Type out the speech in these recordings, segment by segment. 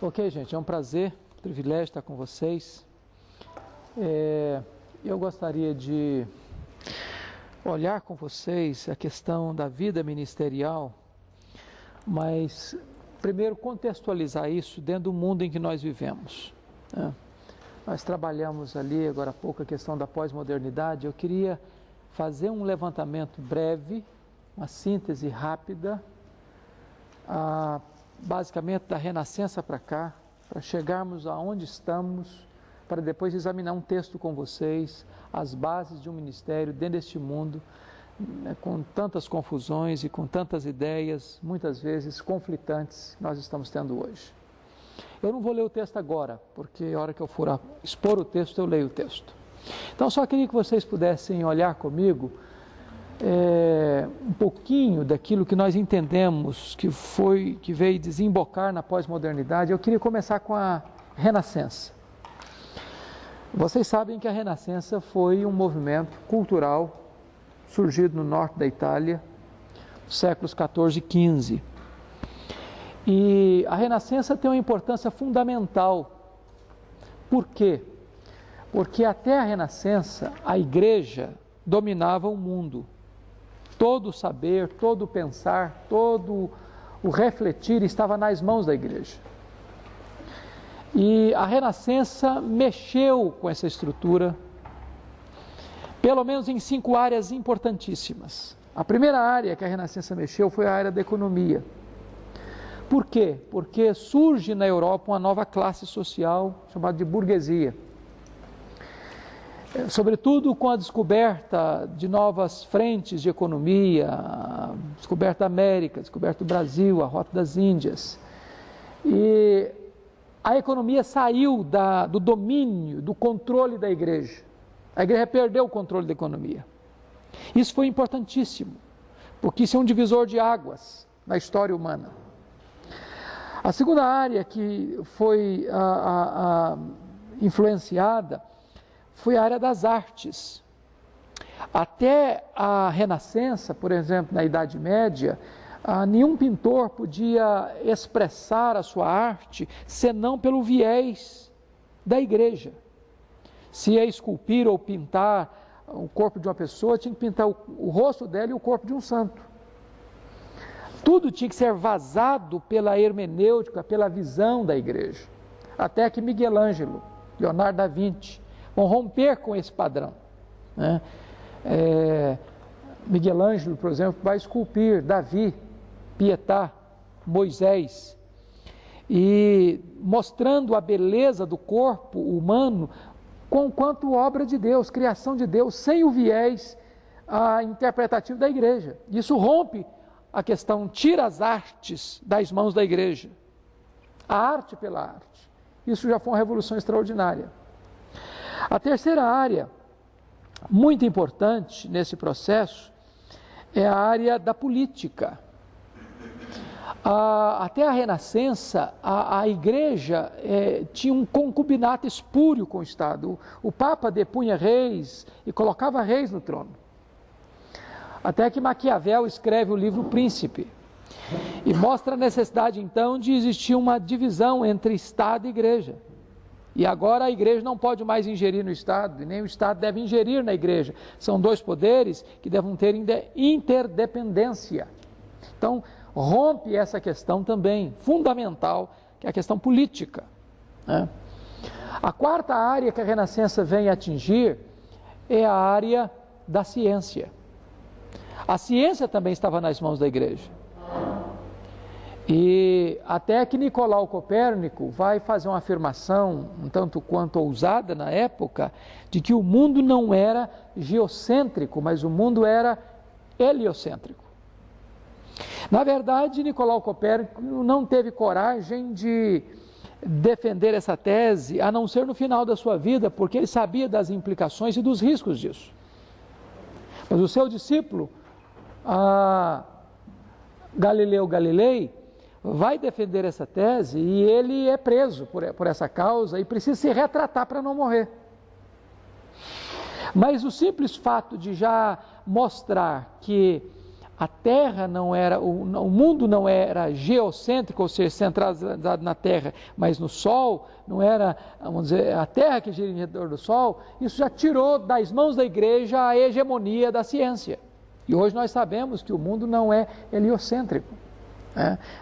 Ok, gente, é um prazer, privilégio estar com vocês. Eu gostaria de olhar com vocês a questão da vida ministerial, mas primeiro contextualizar isso dentro do mundo em que nós vivemos, né? Nós trabalhamos ali agora há pouco a questão da pós-modernidade. Eu queria fazer um levantamento breve, uma síntese rápida, basicamente da Renascença para cá, para chegarmos aonde estamos, para depois examinar um texto com vocês, as bases de um ministério dentro deste mundo, né, com tantas confusões e com tantas ideias, muitas vezes conflitantes, que nós estamos tendo hoje. Eu não vou ler o texto agora, porque a hora que eu for expor o texto, eu leio o texto. Então, só queria que vocês pudessem olhar comigo um pouquinho daquilo que nós entendemos que veio desembocar na pós-modernidade. Eu queria começar com a Renascença. Vocês sabem que a Renascença foi um movimento cultural surgido no norte da Itália, séculos 14 e 15. E a Renascença tem uma importância fundamental. Por quê? Porque até a Renascença, a igreja dominava o mundo. Todo o saber, todo o pensar, todo o refletir estava nas mãos da igreja. E a Renascença mexeu com essa estrutura, pelo menos em 5 áreas importantíssimas. A primeira área que a Renascença mexeu foi a área da economia. Por quê? Porque surge na Europa uma nova classe social chamada de burguesia. Sobretudo com a descoberta de novas frentes de economia, a descoberta da América, a descoberta do Brasil, a Rota das Índias. E a economia saiu do domínio, do controle da igreja. A igreja perdeu o controle da economia. Isso foi importantíssimo, porque isso é um divisor de águas na história humana. A segunda área que foi influenciada foi a área das artes. Até a Renascença, por exemplo, na Idade Média, nenhum pintor podia expressar a sua arte senão pelo viés da igreja. Se ia esculpir ou pintar o corpo de uma pessoa, tinha que pintar o rosto dela e o corpo de um santo. Tudo tinha que ser vazado pela hermenêutica, pela visão da igreja. Até que Miguel Ângelo, Leonardo da Vinci, vão romper com esse padrão, né? Miguel Ângelo, por exemplo, vai esculpir Davi, Pietà, Moisés, e mostrando a beleza do corpo humano quanto obra de Deus, criação de Deus, sem o viés interpretativo da igreja. Isso rompe a questão, tira as artes das mãos da igreja. A arte pela arte. Isso já foi uma revolução extraordinária. A terceira área, muito importante nesse processo, é a área da política. Até a Renascença, a igreja tinha um concubinato espúrio com o Estado. O Papa depunha reis e colocava reis no trono. Até que Maquiavel escreve o livro Príncipe e mostra a necessidade, então, de existir uma divisão entre Estado e igreja. E agora a igreja não pode mais ingerir no Estado, e nem o Estado deve ingerir na igreja. São dois poderes que devem ter interdependência. Então, rompe essa questão também, fundamental, que é a questão política, né? A quarta área que a Renascença vem atingir é a área da ciência. A ciência também estava nas mãos da igreja. E até que Nicolau Copérnico vai fazer uma afirmação, um tanto quanto ousada na época, de que o mundo não era geocêntrico, mas o mundo era heliocêntrico. Na verdade, Nicolau Copérnico não teve coragem de defender essa tese, a não ser no final da sua vida, porque ele sabia das implicações e dos riscos disso. Mas o seu discípulo, Galileu Galilei, vai defender essa tese e ele é preso por essa causa e precisa se retratar para não morrer. Mas o simples fato de já mostrar que a Terra não era, o mundo não era geocêntrico, ou seja, centralizado na Terra, mas no Sol, não era, vamos dizer, a Terra que gira em redor do Sol, isso já tirou das mãos da igreja a hegemonia da ciência. E hoje nós sabemos que o mundo não é heliocêntrico.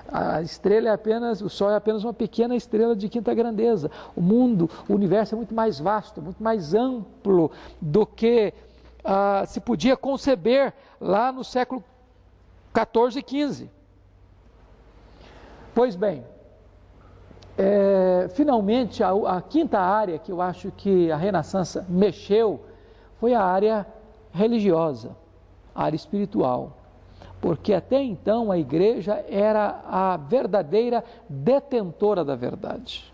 A estrela é apenas, o Sol é apenas uma pequena estrela de quinta grandeza. O mundo, o universo é muito mais vasto, muito mais amplo do que se podia conceber lá no século 14 e 15. Pois bem, finalmente a quinta área que eu acho que a Renascença mexeu foi a área religiosa, a área espiritual. Porque até então a igreja era a verdadeira detentora da verdade.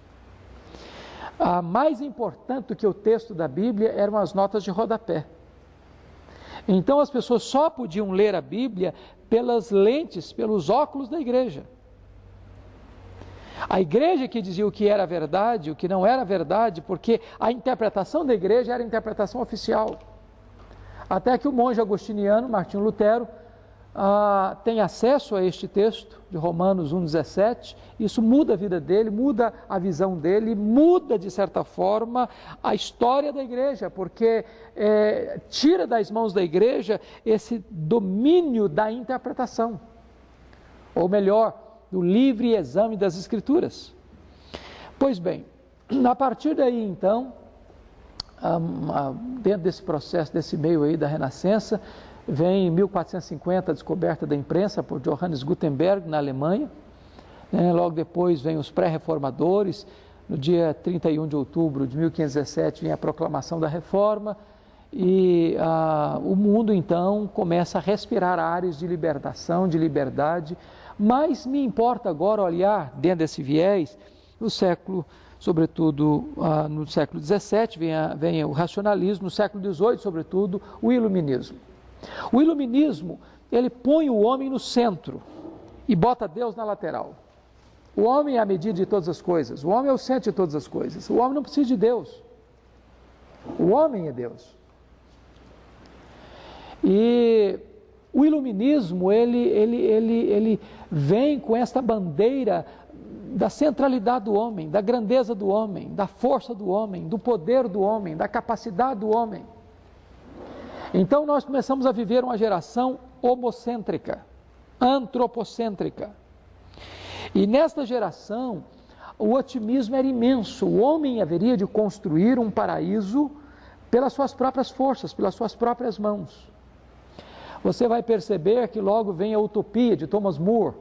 A mais importante do que o texto da Bíblia eram as notas de rodapé. Então as pessoas só podiam ler a Bíblia pelas lentes, pelos óculos da igreja. A igreja que dizia o que era verdade, o que não era verdade, porque a interpretação da igreja era a interpretação oficial. Até que o monge agostiniano, Martinho Lutero, tem acesso a este texto de Romanos 1,17, isso muda a vida dele, muda a visão dele, muda de certa forma a história da igreja, porque tira das mãos da igreja esse domínio da interpretação, ou melhor, do livre exame das Escrituras. Pois bem, a partir daí então, dentro desse processo, desse meio aí da Renascença, vem em 1450 a descoberta da imprensa por Johannes Gutenberg, na Alemanha. Logo depois vem os pré-reformadores. No dia 31 de outubro de 1517 vem a proclamação da Reforma e o mundo então começa a respirar áreas de libertação, de liberdade. Mas me importa agora olhar dentro desse viés no século, sobretudo no século XVII, vem o racionalismo, no século XVIII, sobretudo, o iluminismo. O iluminismo, ele põe o homem no centro e bota Deus na lateral. O homem é a medida de todas as coisas, o homem é o centro de todas as coisas, o homem não precisa de Deus, o homem é Deus. E o iluminismo, ele vem com esta bandeira da centralidade do homem, da grandeza do homem, da força do homem, do poder do homem, da capacidade do homem. Então nós começamos a viver uma geração homocêntrica, antropocêntrica. E nesta geração, o otimismo era imenso. O homem haveria de construir um paraíso pelas suas próprias forças, pelas suas próprias mãos. Você vai perceber que logo vem a utopia de Thomas More,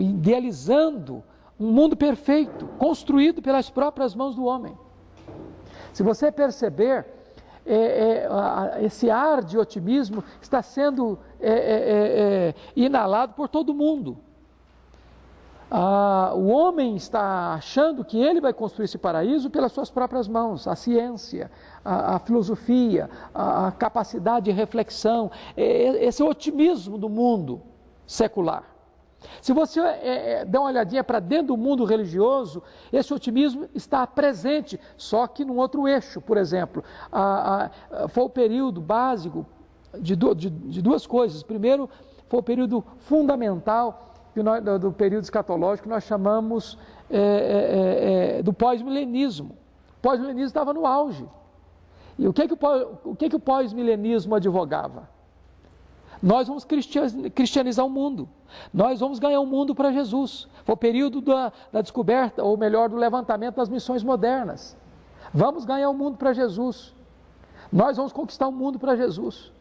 idealizando um mundo perfeito, construído pelas próprias mãos do homem. Se você perceber, esse ar de otimismo está sendo inalado por todo mundo. O homem está achando que ele vai construir esse paraíso pelas suas próprias mãos, a ciência, a filosofia, a capacidade de reflexão, esse otimismo do mundo secular. Se você der uma olhadinha para dentro do mundo religioso, esse otimismo está presente, só que num outro eixo. Por exemplo, foi o período básico de duas coisas. Primeiro, foi o período fundamental do período escatológico que nós chamamos do pós-milenismo. O pós-milenismo estava no auge. E o que o pós-milenismo advogava? Nós vamos cristianizar o mundo. Nós vamos ganhar o mundo para Jesus. Foi o período da descoberta, ou melhor, do levantamento das missões modernas. Vamos ganhar o mundo para Jesus. Nós vamos conquistar o mundo para Jesus.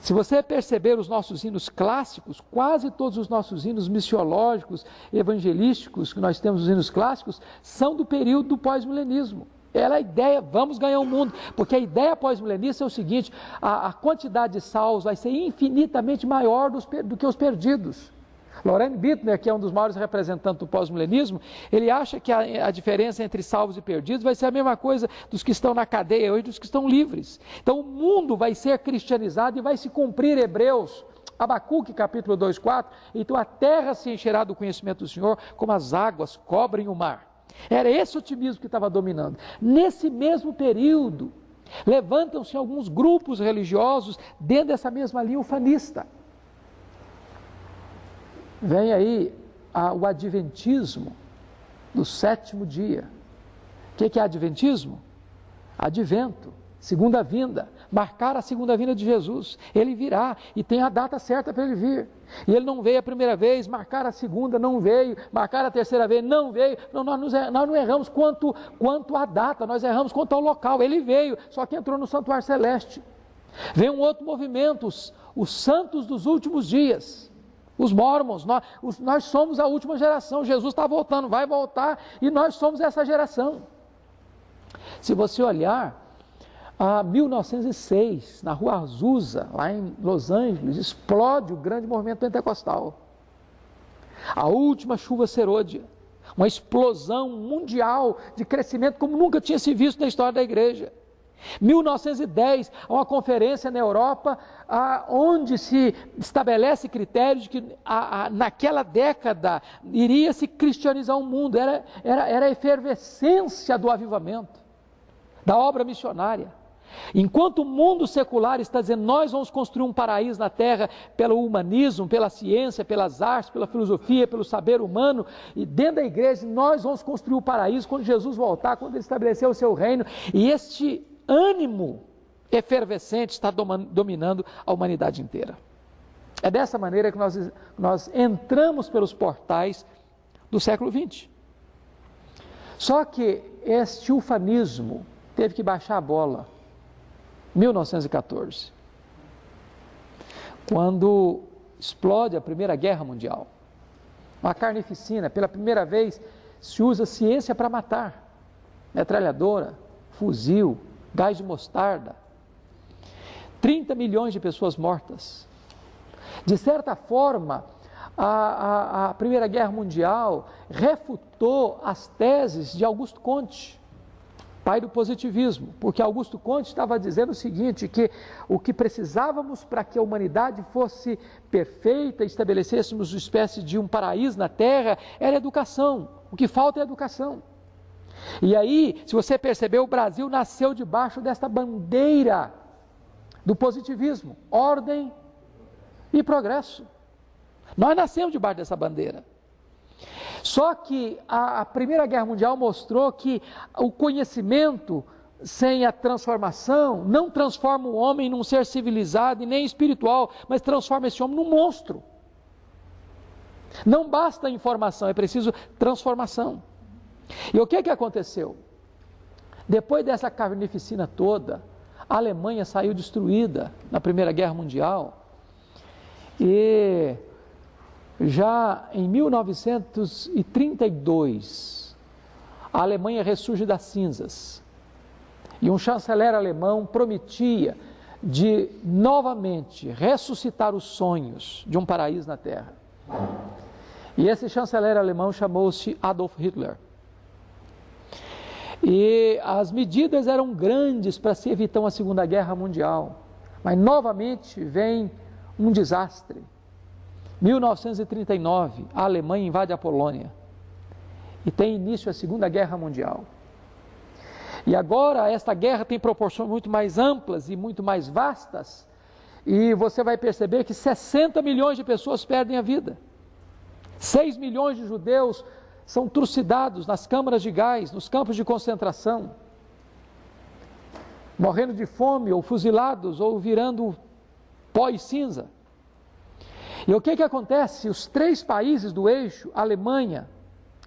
Se você perceber os nossos hinos clássicos, quase todos os nossos hinos missiológicos, evangelísticos, que nós temos os hinos clássicos, são do período do pós-milenismo. Era a ideia, vamos ganhar o mundo, porque a ideia pós-milenista é o seguinte: a quantidade de salvos vai ser infinitamente maior do que os perdidos. Loren Bittner, que é um dos maiores representantes do pós-milenismo, ele acha que a diferença entre salvos e perdidos vai ser a mesma coisa dos que estão na cadeia hoje e dos que estão livres. Então o mundo vai ser cristianizado e vai se cumprir Hebreus, Abacuque capítulo 2:4, então a terra se encherá do conhecimento do Senhor como as águas cobrem o mar. Era esse otimismo que estava dominando. Nesse mesmo período, Levantam-se alguns grupos religiosos dentro dessa mesma linha ufanista. Vem aí o adventismo do sétimo dia. O que é adventismo? Advento, segunda vinda, marcar a segunda vinda de Jesus. Ele virá e tem a data certa para ele vir. E ele não veio a primeira vez, marcar a segunda, não veio, marcar a terceira vez, não veio. Não, nós não erramos quanto à data, nós erramos quanto ao local. Ele veio, só que entrou no santuário celeste. Vem um outro movimento, os santos dos últimos dias. Os mormons, nós somos a última geração. Jesus está voltando, vai voltar e nós somos essa geração. Se você olhar, em 1906, na rua Azusa, lá em Los Angeles, explode o grande movimento pentecostal. A última chuva serôdia, uma explosão mundial de crescimento como nunca tinha se visto na história da igreja. 1910, uma conferência na Europa, onde se estabelece critérios de que naquela década iria se cristianizar o mundo, era a efervescência do avivamento, da obra missionária. Enquanto o mundo secular está dizendo, nós vamos construir um paraíso na terra pelo humanismo, pela ciência, pelas artes, pela filosofia, pelo saber humano, e dentro da igreja nós vamos construir o paraíso quando Jesus voltar, quando ele estabelecer o seu reino, e este ânimo efervescente está dominando a humanidade inteira. É dessa maneira que nós entramos pelos portais do século XX. Só que este ufanismo teve que baixar a bola. 1914, quando explode a Primeira Guerra Mundial. Uma carnificina, pela primeira vez se usa ciência para matar. Metralhadora, fuzil, gás de mostarda. 30 milhões de pessoas mortas. De certa forma, a Primeira Guerra Mundial refutou as teses de Augusto Comte, pai do positivismo, porque Augusto Comte estava dizendo o seguinte, que o que precisávamos para que a humanidade fosse perfeita, estabelecêssemos uma espécie de um paraíso na Terra, era educação. O que falta é educação. E aí, se você perceber, o Brasil nasceu debaixo desta bandeira do positivismo, ordem e progresso. Nós nascemos debaixo dessa bandeira. Só que a Primeira Guerra Mundial mostrou que o conhecimento sem a transformação não transforma o homem num ser civilizado e nem espiritual, mas transforma esse homem num monstro. Não basta a informação, é preciso transformação. E o que aconteceu? Depois dessa carnificina toda, a Alemanha saiu destruída na Primeira Guerra Mundial e já em 1932, a Alemanha ressurge das cinzas e um chanceler alemão prometia de novamente ressuscitar os sonhos de um paraíso na Terra. E esse chanceler alemão chamou-se Adolf Hitler. E as medidas eram grandes para se evitar uma Segunda Guerra Mundial, mas novamente vem um desastre. 1939, a Alemanha invade a Polônia e tem início a Segunda Guerra Mundial. E agora esta guerra tem proporções muito mais amplas e muito mais vastas, e você vai perceber que 60 milhões de pessoas perdem a vida. 6 milhões de judeus são trucidados nas câmaras de gás, nos campos de concentração, morrendo de fome, ou fuzilados, ou virando pó e cinza. E o que acontece? Os 3 países do eixo, Alemanha,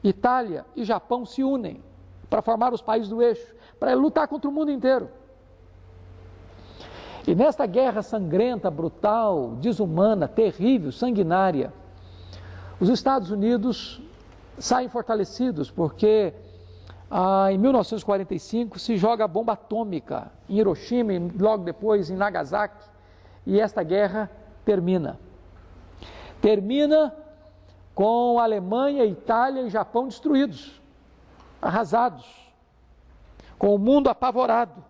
Itália e Japão, se unem para formar os países do eixo, para lutar contra o mundo inteiro. E nesta guerra sangrenta, brutal, desumana, terrível, sanguinária, os Estados Unidos saem fortalecidos, porque em 1945 se joga a bomba atômica em Hiroshima e logo depois em Nagasaki, e esta guerra termina. Termina com a Alemanha, Itália e Japão destruídos, arrasados, com o mundo apavorado.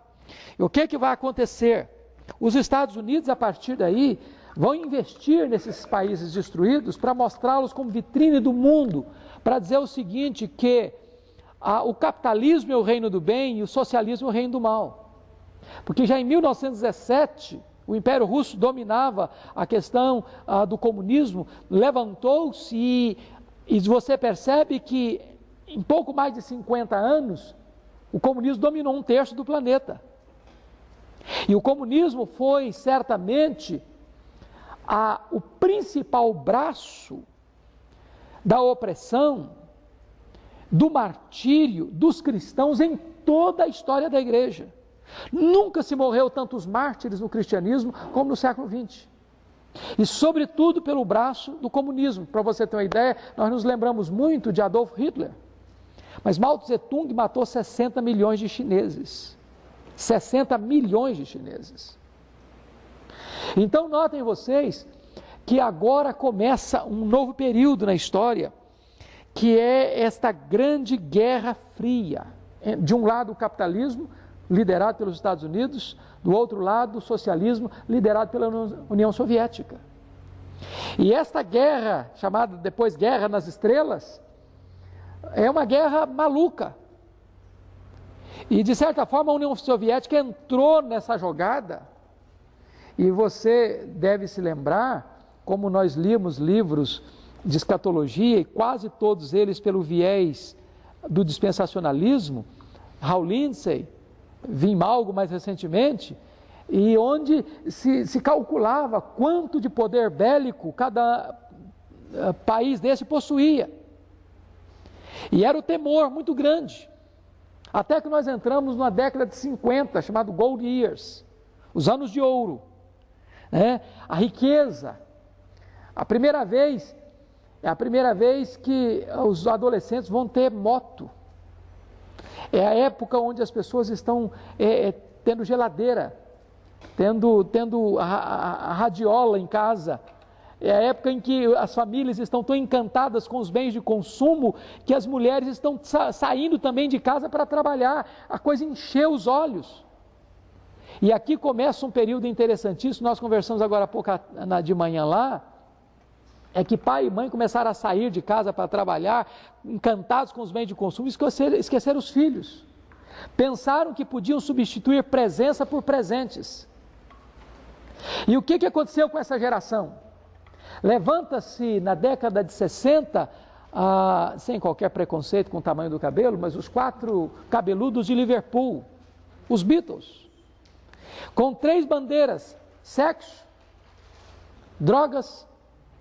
E o que vai acontecer? Os Estados Unidos, a partir daí, vão investir nesses países destruídos para mostrá-los como vitrine do mundo, para dizer o seguinte, que o capitalismo é o reino do bem e o socialismo é o reino do mal. Porque já em 1917, o Império Russo dominava a questão do comunismo, levantou-se e você percebe que em pouco mais de 50 anos, o comunismo dominou 1/3 do planeta. E o comunismo foi certamente o principal braço da opressão, do martírio dos cristãos em toda a história da igreja. Nunca se morreu tantos mártires no cristianismo como no século XX. E sobretudo pelo braço do comunismo. Para você ter uma ideia, nós nos lembramos muito de Adolf Hitler. Mas Mao Tse-tung matou 60 milhões de chineses. 60 milhões de chineses. Então notem vocês que agora começa um novo período na história, que é esta grande guerra fria. De um lado o capitalismo, liderado pelos Estados Unidos, do outro lado o socialismo, liderado pela União Soviética. E esta guerra, chamada depois Guerra nas Estrelas, é uma guerra maluca. E de certa forma a União Soviética entrou nessa jogada, e você deve se lembrar, como nós líamos livros de escatologia, e quase todos eles pelo viés do dispensacionalismo, Hal Lindsey, Wim Malgo mais recentemente, e onde se calculava quanto de poder bélico cada país desse possuía. E era o temor muito grande. Até que nós entramos numa década de 50, chamado Gold Years, os anos de ouro. A riqueza. É a primeira vez que os adolescentes vão ter moto. É a época onde as pessoas estão tendo geladeira, tendo a radiola em casa. É a época em que as famílias estão tão encantadas com os bens de consumo que as mulheres estão saindo também de casa para trabalhar. A coisa encheu os olhos. E aqui começa um período interessantíssimo. Nós conversamos agora há pouco de manhã lá. É que pai e mãe começaram a sair de casa para trabalhar, encantados com os bens de consumo, e esqueceram os filhos. Pensaram que podiam substituir presença por presentes. E o que aconteceu com essa geração? Levanta-se na década de 60, sem qualquer preconceito com o tamanho do cabelo, mas os 4 cabeludos de Liverpool, os Beatles, com 3 bandeiras: sexo, drogas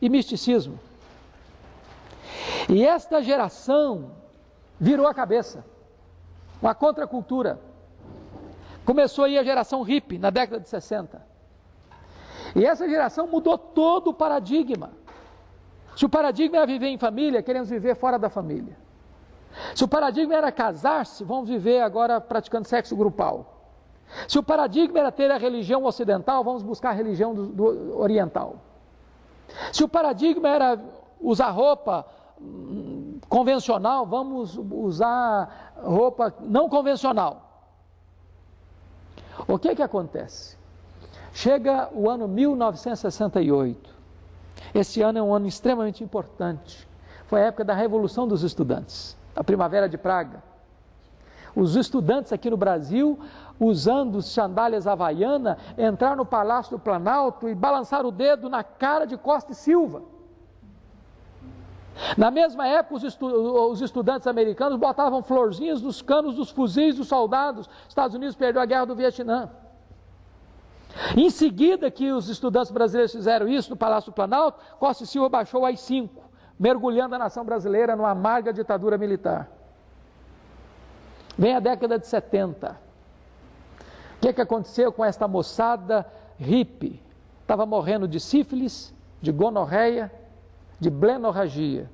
e misticismo. E esta geração virou a cabeça, uma contracultura. Começou aí a geração hippie na década de 60. E essa geração mudou todo o paradigma. Se o paradigma era viver em família, queremos viver fora da família. Se o paradigma era casar-se, vamos viver agora praticando sexo grupal. Se o paradigma era ter a religião ocidental, vamos buscar a religião do oriental. Se o paradigma era usar roupa convencional, vamos usar roupa não convencional. O que acontece? Chega o ano 1968. Esse ano é um ano extremamente importante. Foi a época da Revolução dos Estudantes, a Primavera de Praga. Os estudantes aqui no Brasil, usando sandálias havaianas, entraram no Palácio do Planalto e balançaram o dedo na cara de Costa e Silva. Na mesma época, os estudantes americanos botavam florzinhas nos canos dos fuzis dos soldados. Os Estados Unidos perdeu a guerra do Vietnã. Em seguida que os estudantes brasileiros fizeram isso no Palácio do Planalto, Costa e Silva baixou as 5, mergulhando a nação brasileira numa amarga ditadura militar. Vem a década de 70. O que aconteceu com esta moçada hippie? Estava morrendo de sífilis, de gonorreia, de blenorragia,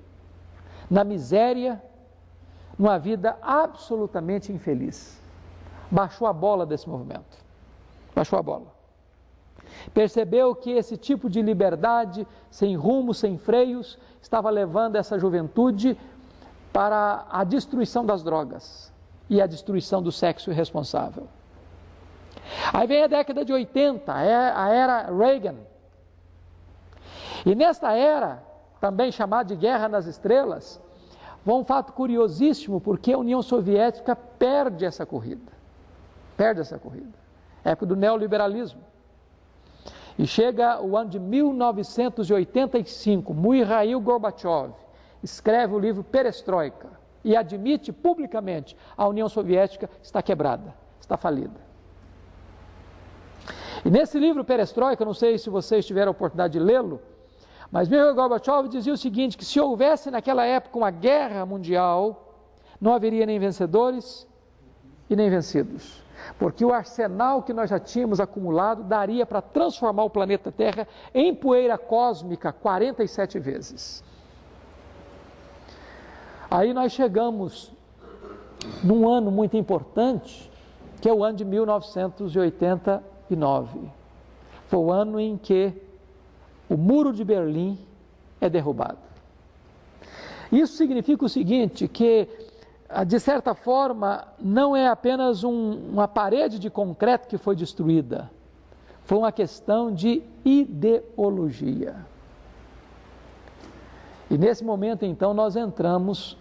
na miséria, numa vida absolutamente infeliz. Baixou a bola desse movimento. Baixou a bola. Percebeu que esse tipo de liberdade, sem rumo, sem freios, estava levando essa juventude para a destruição das drogas e a destruição do sexo irresponsável. Aí vem a década de 80, a era Reagan. E nesta era, também chamada de Guerra nas Estrelas, um fato curiosíssimo, porque a União Soviética perde essa corrida. Perde essa corrida. época do neoliberalismo. E chega o ano de 1985, Mikhail Gorbachev escreve o livro Perestroika e admite publicamente a União Soviética está quebrada, está falida. E nesse livro Perestroika, não sei se vocês tiveram a oportunidade de lê-lo, mas Mikhail Gorbachev dizia o seguinte, que se houvesse naquela época uma guerra mundial, não haveria nem vencedores e nem vencidos. Porque o arsenal que nós já tínhamos acumulado daria para transformar o planeta Terra em poeira cósmica 47 vezes. Aí nós chegamos num ano muito importante, que é o ano de 1989. Foi o ano em que o Muro de Berlim é derrubado. Isso significa o seguinte, que de certa forma não é apenas uma parede de concreto que foi destruída, foi uma questão de ideologia. E nesse momento então nós entramos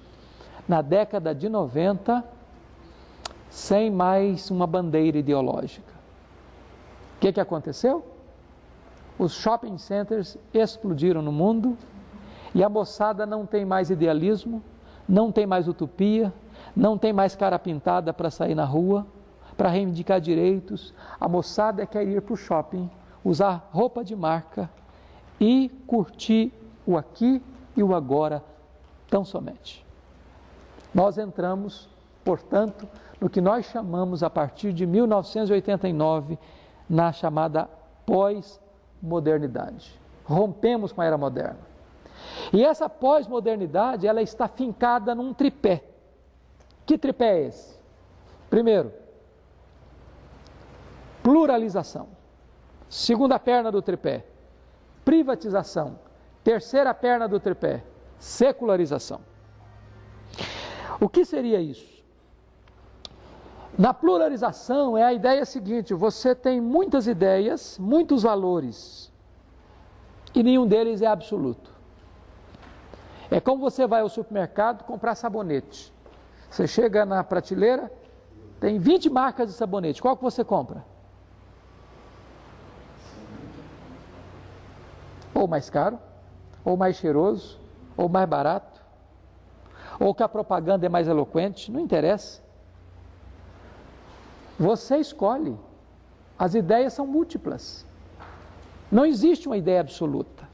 na década de 90 sem mais uma bandeira ideológica. O que aconteceu? Os shopping centers explodiram no mundo e a moçada não tem mais idealismo, não tem mais utopia, não tem mais cara pintada para sair na rua, para reivindicar direitos. A moçada quer ir para o shopping, usar roupa de marca e curtir o aqui e o agora tão somente. Nós entramos, portanto, no que nós chamamos a partir de 1989, na chamada pós-modernidade. Rompemos com a era moderna. E essa pós-modernidade, ela está fincada num tripé. Que tripé é esse? Primeiro, pluralização. Segunda perna do tripé, privatização. Terceira perna do tripé, secularização. O que seria isso? Na pluralização é a ideia seguinte, você tem muitas ideias, muitos valores, e nenhum deles é absoluto. É como você vai ao supermercado comprar sabonete. Você chega na prateleira, tem 20 marcas de sabonete. Qual que você compra? Ou mais caro, ou mais cheiroso, ou mais barato, ou que a propaganda é mais eloquente, não interessa. Você escolhe. As ideias são múltiplas. Não existe uma ideia absoluta.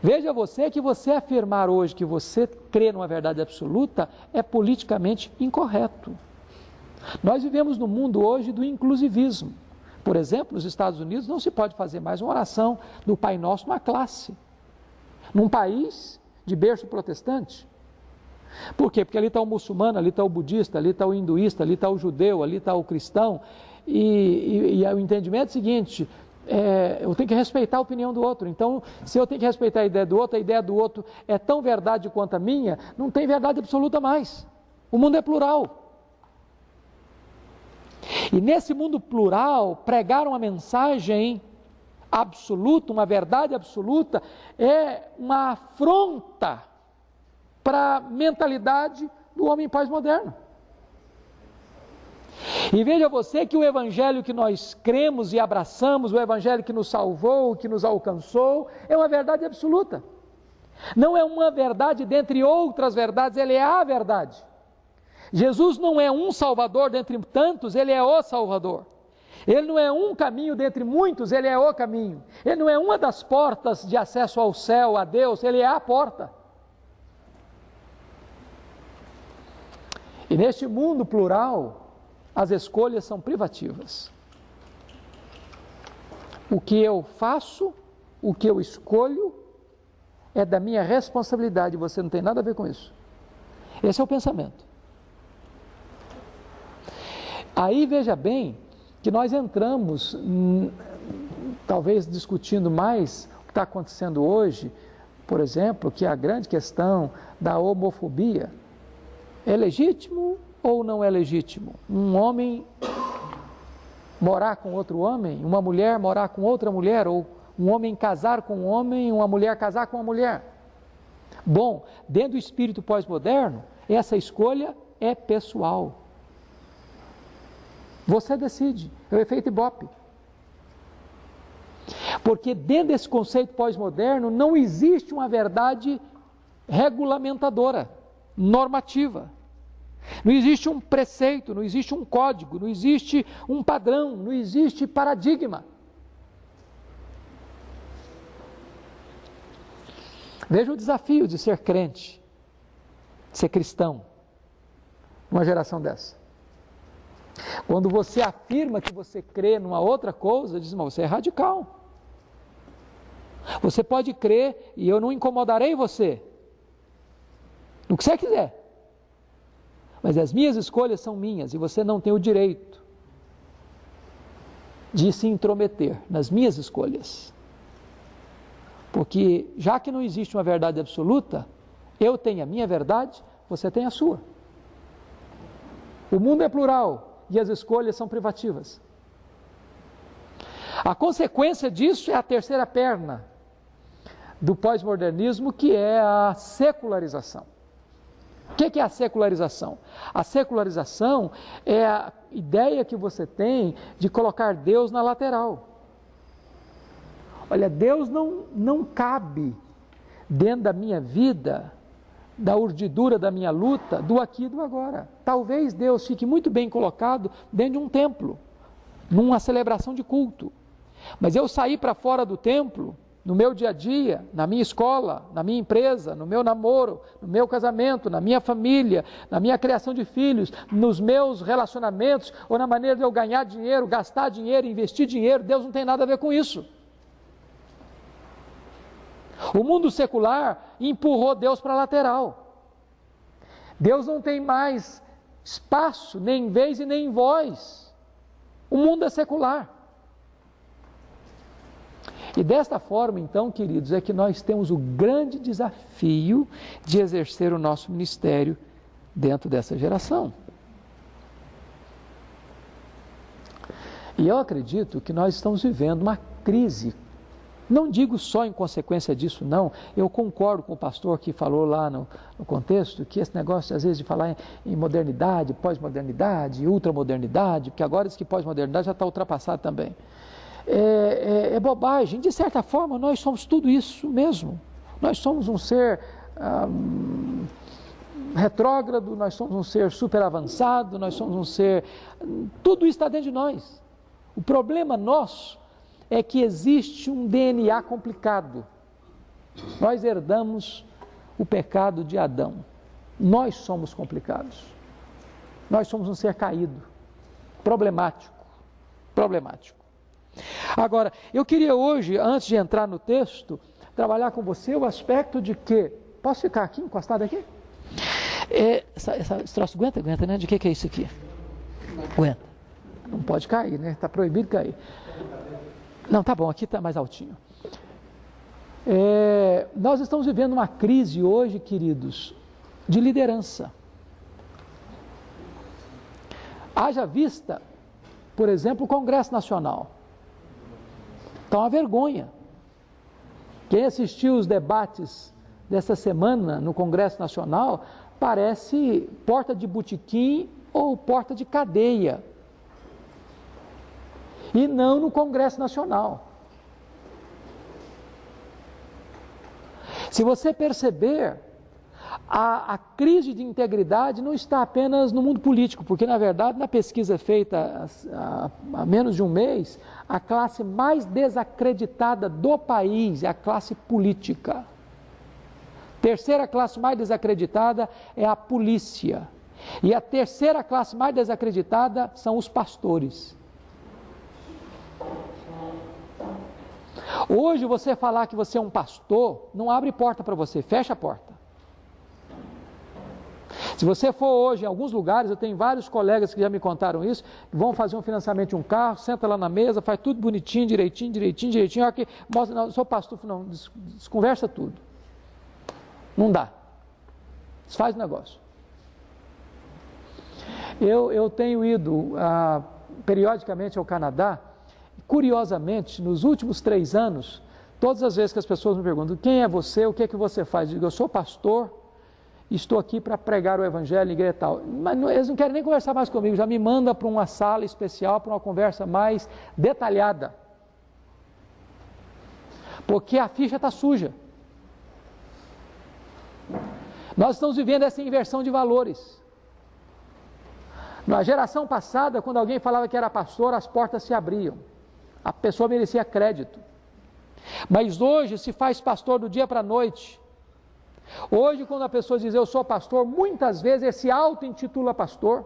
Veja você que você afirmar hoje que você crê numa verdade absoluta é politicamente incorreto. Nós vivemos no mundo hoje do inclusivismo. Por exemplo, nos Estados Unidos não se pode fazer mais uma oração do Pai Nosso numa classe. Num país de berço protestante. Por quê? Porque ali está o muçulmano, ali está o budista, ali está o hinduísta, ali está o judeu, ali está o cristão. E o entendimento é o seguinte... eu tenho que respeitar a opinião do outro. Então, se eu tenho que respeitar a ideia do outro é tão verdade quanto a minha, não tem verdade absoluta mais. O mundo é plural. E nesse mundo plural, pregar uma mensagem absoluta, uma verdade absoluta, é uma afronta para a mentalidade do homem pós-moderno. E veja você que o evangelho que nós cremos e abraçamos, o evangelho que nos salvou, que nos alcançou, é uma verdade absoluta. Não é uma verdade dentre outras verdades, ele é a verdade. Jesus não é um salvador dentre tantos, ele é o salvador. Ele não é um caminho dentre muitos, ele é o caminho. Ele não é uma das portas de acesso ao céu, a Deus, ele é a porta. E neste mundo plural, as escolhas são privativas. O que eu faço, o que eu escolho, é da minha responsabilidade, você não tem nada a ver com isso. Esse é o pensamento. Aí veja bem que nós entramos, talvez discutindo mais o que está acontecendo hoje, por exemplo, que é a grande questão da homofobia. É legítimo ou não é legítimo? Um homem morar com outro homem, uma mulher morar com outra mulher, ou um homem casar com um homem, uma mulher casar com uma mulher. Bom, dentro do espírito pós-moderno, essa escolha é pessoal. Você decide, é o efeito Ibope. Porque dentro desse conceito pós-moderno não existe uma verdade regulamentadora, normativa. Não existe um preceito, não existe um código, não existe um padrão, não existe paradigma. Veja o desafio de ser crente, de ser cristão, numa geração dessa. Quando você afirma que você crê numa outra coisa, diz, mas você é radical. Você pode crer e eu não incomodarei você, no que você quiser. Mas as minhas escolhas são minhas e você não tem o direito de se intrometer nas minhas escolhas. Porque já que não existe uma verdade absoluta, eu tenho a minha verdade, você tem a sua. O mundo é plural e as escolhas são privativas. A consequência disso é a terceira perna do pós-modernismo, que é a secularização. O que é a secularização? A secularização é a ideia que você tem de colocar Deus na lateral. Olha, Deus não cabe dentro da minha vida, da urdidura da minha luta, do aqui e do agora. Talvez Deus fique muito bem colocado dentro de um templo, numa celebração de culto. Mas eu sair para fora do templo, no meu dia a dia, na minha escola, na minha empresa, no meu namoro, no meu casamento, na minha família, na minha criação de filhos, nos meus relacionamentos, ou na maneira de eu ganhar dinheiro, gastar dinheiro, investir dinheiro, Deus não tem nada a ver com isso. O mundo secular empurrou Deus para a lateral. Deus não tem mais espaço, nem vez e nem voz. O mundo é secular. E desta forma, então, queridos, é que nós temos o grande desafio de exercer o nosso ministério dentro dessa geração. E eu acredito que nós estamos vivendo uma crise. Não digo só em consequência disso, não. Eu concordo com o pastor que falou lá no contexto, que esse negócio, às vezes, de falar em modernidade, pós-modernidade, ultramodernidade, porque agora diz que pós-modernidade já está ultrapassado também. É bobagem. De certa forma, nós somos tudo isso mesmo. Nós somos um ser retrógrado, nós somos um ser super avançado, nós somos um ser... Tudo isso está dentro de nós. O problema nosso é que existe um DNA complicado. Nós herdamos o pecado de Adão. Nós somos complicados. Nós somos um ser caído, problemático. Agora, eu queria hoje, antes de entrar no texto, trabalhar com você o aspecto de que... Posso ficar aqui, encostado aqui? Esse troço aguenta, né? De que é isso aqui? Aguenta. Não pode cair, né? Está proibido cair. Não, tá bom, aqui está mais altinho. Nós estamos vivendo uma crise hoje, queridos, de liderança. Haja vista, por exemplo, o Congresso Nacional. Está uma vergonha. Quem assistiu os debates dessa semana no Congresso Nacional parece porta de botequim ou porta de cadeia. E não no Congresso Nacional. Se você perceber, a crise de integridade não está apenas no mundo político, porque na verdade, na pesquisa feita há menos de um mês, a classe mais desacreditada do país é a classe política. Terceira classe mais desacreditada é a polícia. E a terceira classe mais desacreditada são os pastores. Hoje você falar que você é um pastor, não abre porta para você, fecha a porta. Se você for hoje em alguns lugares, eu tenho vários colegas que já me contaram isso, vão fazer um financiamento de um carro, senta lá na mesa, faz tudo bonitinho, direitinho, olha que mostra, não, sou pastor, não, desconversa tudo. Não dá. Desfaz o negócio. Eu tenho ido periodicamente ao Canadá. Curiosamente, nos últimos 3 anos, todas as vezes que as pessoas me perguntam quem é você, o que é que você faz, eu digo, eu sou pastor e estou aqui para pregar o Evangelho em igreja e tal. Mas eles não querem nem conversar mais comigo, já me mandam para uma sala especial, para uma conversa mais detalhada. porque a ficha está suja. Nós estamos vivendo essa inversão de valores. Na geração passada, quando alguém falava que era pastor, as portas se abriam. A pessoa merecia crédito. Mas hoje se faz pastor do dia para a noite. Hoje, quando a pessoa diz eu sou pastor, muitas vezes ele se auto-intitula pastor.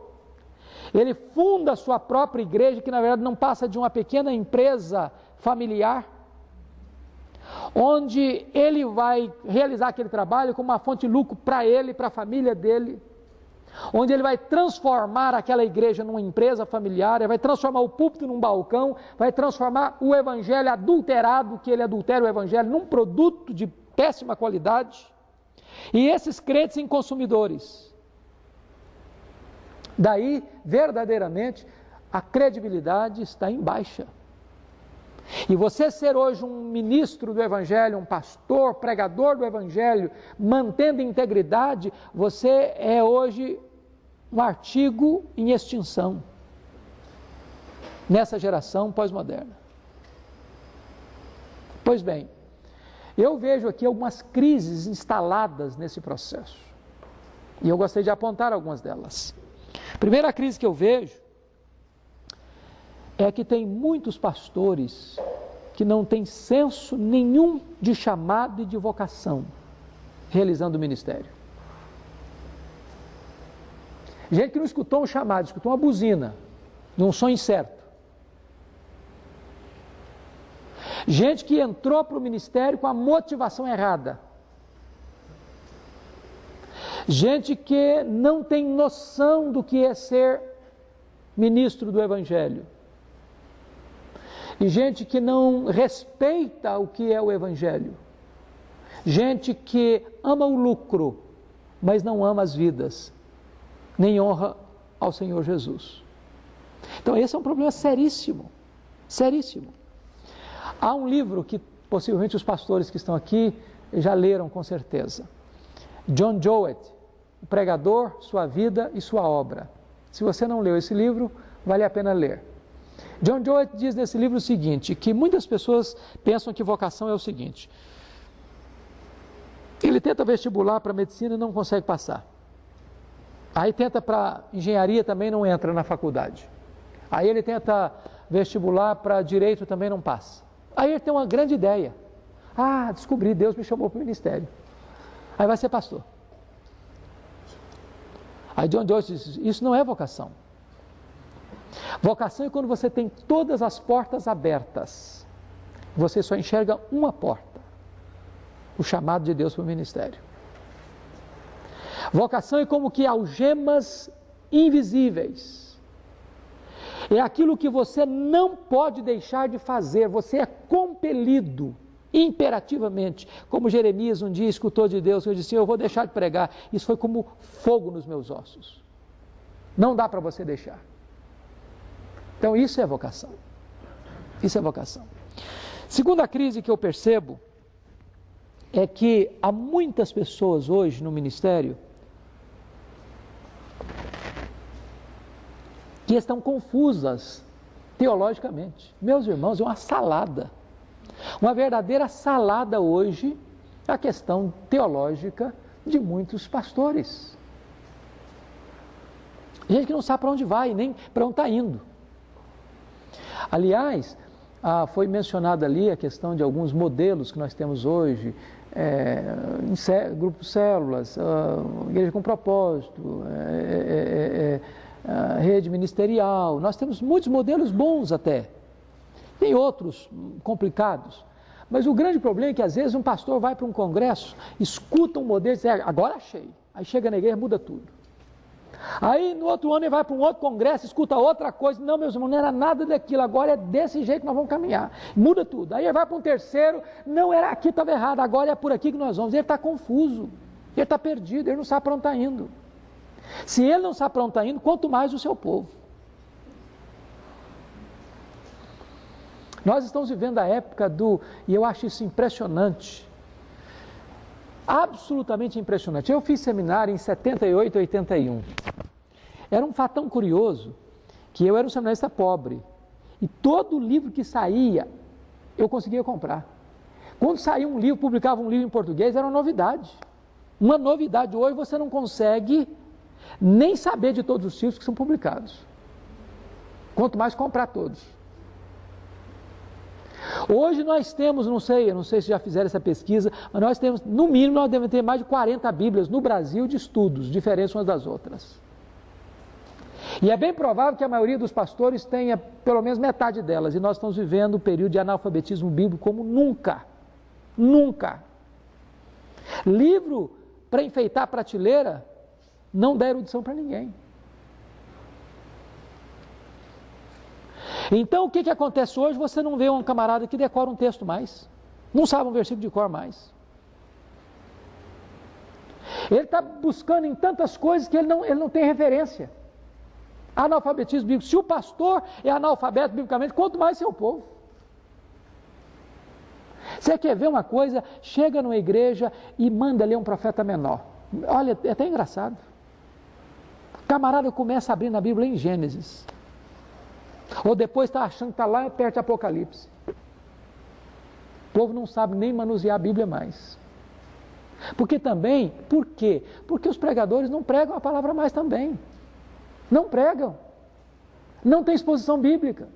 Ele funda a sua própria igreja, que na verdade não passa de uma pequena empresa familiar, onde ele vai realizar aquele trabalho como uma fonte de lucro para ele, para a família dele, onde ele vai transformar aquela igreja numa empresa familiar, vai transformar o púlpito num balcão, vai transformar o evangelho adulterado, que ele adultera o evangelho, num produto de péssima qualidade, e esses crentes em consumidores. Daí, verdadeiramente, a credibilidade está em baixa. E você ser hoje um ministro do Evangelho, um pastor, pregador do Evangelho, mantendo integridade, você é hoje um artigo em extinção nessa geração pós-moderna. Pois bem, eu vejo aqui algumas crises instaladas nesse processo. E eu gostaria de apontar algumas delas. A primeira crise que eu vejo é que tem muitos pastores que não têm senso nenhum de chamado e de vocação realizando o ministério. Gente que não escutou um chamado, escutou uma buzina, de um som incerto. Gente que entrou para o ministério com a motivação errada. Gente que não tem noção do que é ser ministro do Evangelho. E gente que não respeita o que é o Evangelho. Gente que ama o lucro, mas não ama as vidas, nem honra ao Senhor Jesus. Então esse é um problema seríssimo, seríssimo. Há um livro que possivelmente os pastores que estão aqui já leram com certeza. John Jowett, o pregador, sua vida e sua obra. Se você não leu esse livro, vale a pena ler. John Jowett diz nesse livro o seguinte, que muitas pessoas pensam que vocação é o seguinte: ele tenta vestibular para medicina e não consegue passar. Aí tenta para engenharia, também não entra na faculdade. Aí ele tenta vestibular para direito, também não passa. Aí ele tem uma grande ideia. Ah, descobri, Deus me chamou para o ministério. Aí vai ser pastor. Aí John Jowett diz, isso não é vocação. Vocação é quando você tem todas as portas abertas. Você só enxerga uma porta. O chamado de Deus para o ministério. Vocação é como que algemas invisíveis. É aquilo que você não pode deixar de fazer. Você é compelido, imperativamente. Como Jeremias um dia escutou de Deus, eu disse, eu vou deixar de pregar. Isso foi como fogo nos meus ossos. Não dá para você deixar. Então isso é vocação. Isso é vocação. Segunda crise que eu percebo é que há muitas pessoas hoje no ministério que estão confusas teologicamente. Meus irmãos, é uma salada. Uma verdadeira salada hoje a questão teológica de muitos pastores. Gente que não sabe para onde vai, nem para onde está indo. Aliás, foi mencionada ali a questão de alguns modelos que nós temos hoje, grupos células, igreja com propósito, rede ministerial. Nós temos muitos modelos bons até. Tem outros complicados. Mas o grande problema é que às vezes um pastor vai para um congresso, escuta um modelo e diz, agora achei. Aí chega na igreja e muda tudo. Aí no outro ano ele vai para um outro congresso, escuta outra coisa, não, meus irmãos, não era nada daquilo, agora é desse jeito que nós vamos caminhar, muda tudo. Aí ele vai para um terceiro, não era aqui, estava errado, agora é por aqui que nós vamos. Ele está confuso, ele está perdido, ele não sabe para onde está indo. Se ele não sabe para onde está indo, quanto mais o seu povo. Nós estamos vivendo a época e eu acho isso impressionante, absolutamente impressionante. Eu fiz seminário em 78, 81. Era um fato tão curioso que eu era um seminarista pobre e todo livro que saía eu conseguia comprar. Quando saía um livro, publicava um livro em português, era uma novidade. Uma novidade. Hoje você não consegue nem saber de todos os títulos que são publicados. Quanto mais comprar todos. Hoje nós temos, eu não sei se já fizeram essa pesquisa, mas nós temos, no mínimo, nós devemos ter mais de 40 Bíblias no Brasil de estudos, diferentes umas das outras. E é bem provável que a maioria dos pastores tenha pelo menos metade delas, e nós estamos vivendo um período de analfabetismo bíblico como nunca. Nunca. Livro para enfeitar a prateleira não dá erudição para ninguém. Então o que acontece hoje? Você não vê um camarada que decora um texto mais, não sabe um versículo de cor mais. Ele está buscando em tantas coisas que ele não tem referência. Analfabetismo bíblico. Se o pastor é analfabeto biblicamente, quanto mais seu povo. Você quer ver uma coisa? Chega numa igreja e manda ler um profeta menor. Olha, é até engraçado. O camarada começa a abrir na Bíblia em Gênesis. Ou depois está achando que está lá perto de Apocalipse. O povo não sabe nem manusear a Bíblia mais. Por quê? Porque os pregadores não pregam a palavra mais também. Não pregam. Não tem exposição bíblica.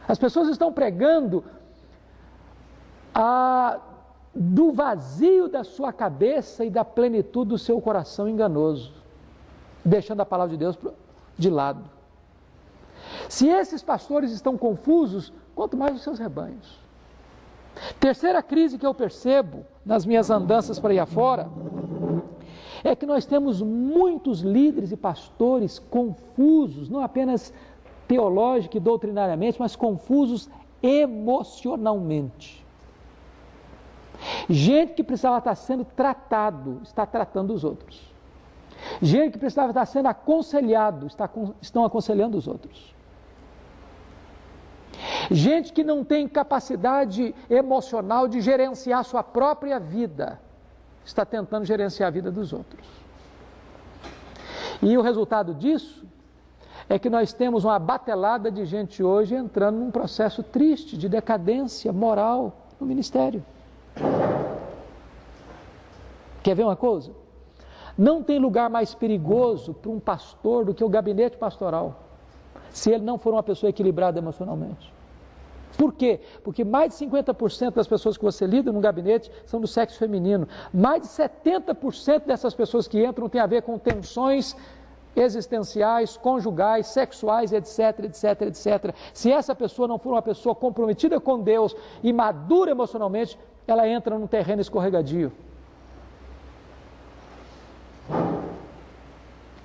As pessoas estão pregando do vazio da sua cabeça e da plenitude do seu coração enganoso, deixando a palavra de Deus de lado. Se esses pastores estão confusos, quanto mais os seus rebanhos. Terceira crise que eu percebo nas minhas andanças para aí afora é que nós temos muitos líderes e pastores confusos, não apenas teológica e doutrinariamente, mas confusos emocionalmente. Gente que precisava estar sendo tratado, está tratando os outros. Gente que precisava estar sendo aconselhado, estão aconselhando os outros. Gente que não tem capacidade emocional de gerenciar sua própria vida, está tentando gerenciar a vida dos outros. E o resultado disso é que nós temos uma batelada de gente hoje entrando num processo triste de decadência moral no ministério. Quer ver uma coisa? Não tem lugar mais perigoso para um pastor do que o gabinete pastoral, se ele não for uma pessoa equilibrada emocionalmente. Por quê? Porque mais de 50% das pessoas que você lida no gabinete são do sexo feminino. Mais de 70% dessas pessoas que entram tem a ver com tensões existenciais, conjugais, sexuais, etc, etc, etc. Se essa pessoa não for uma pessoa comprometida com Deus e madura emocionalmente, ela entra num terreno escorregadio.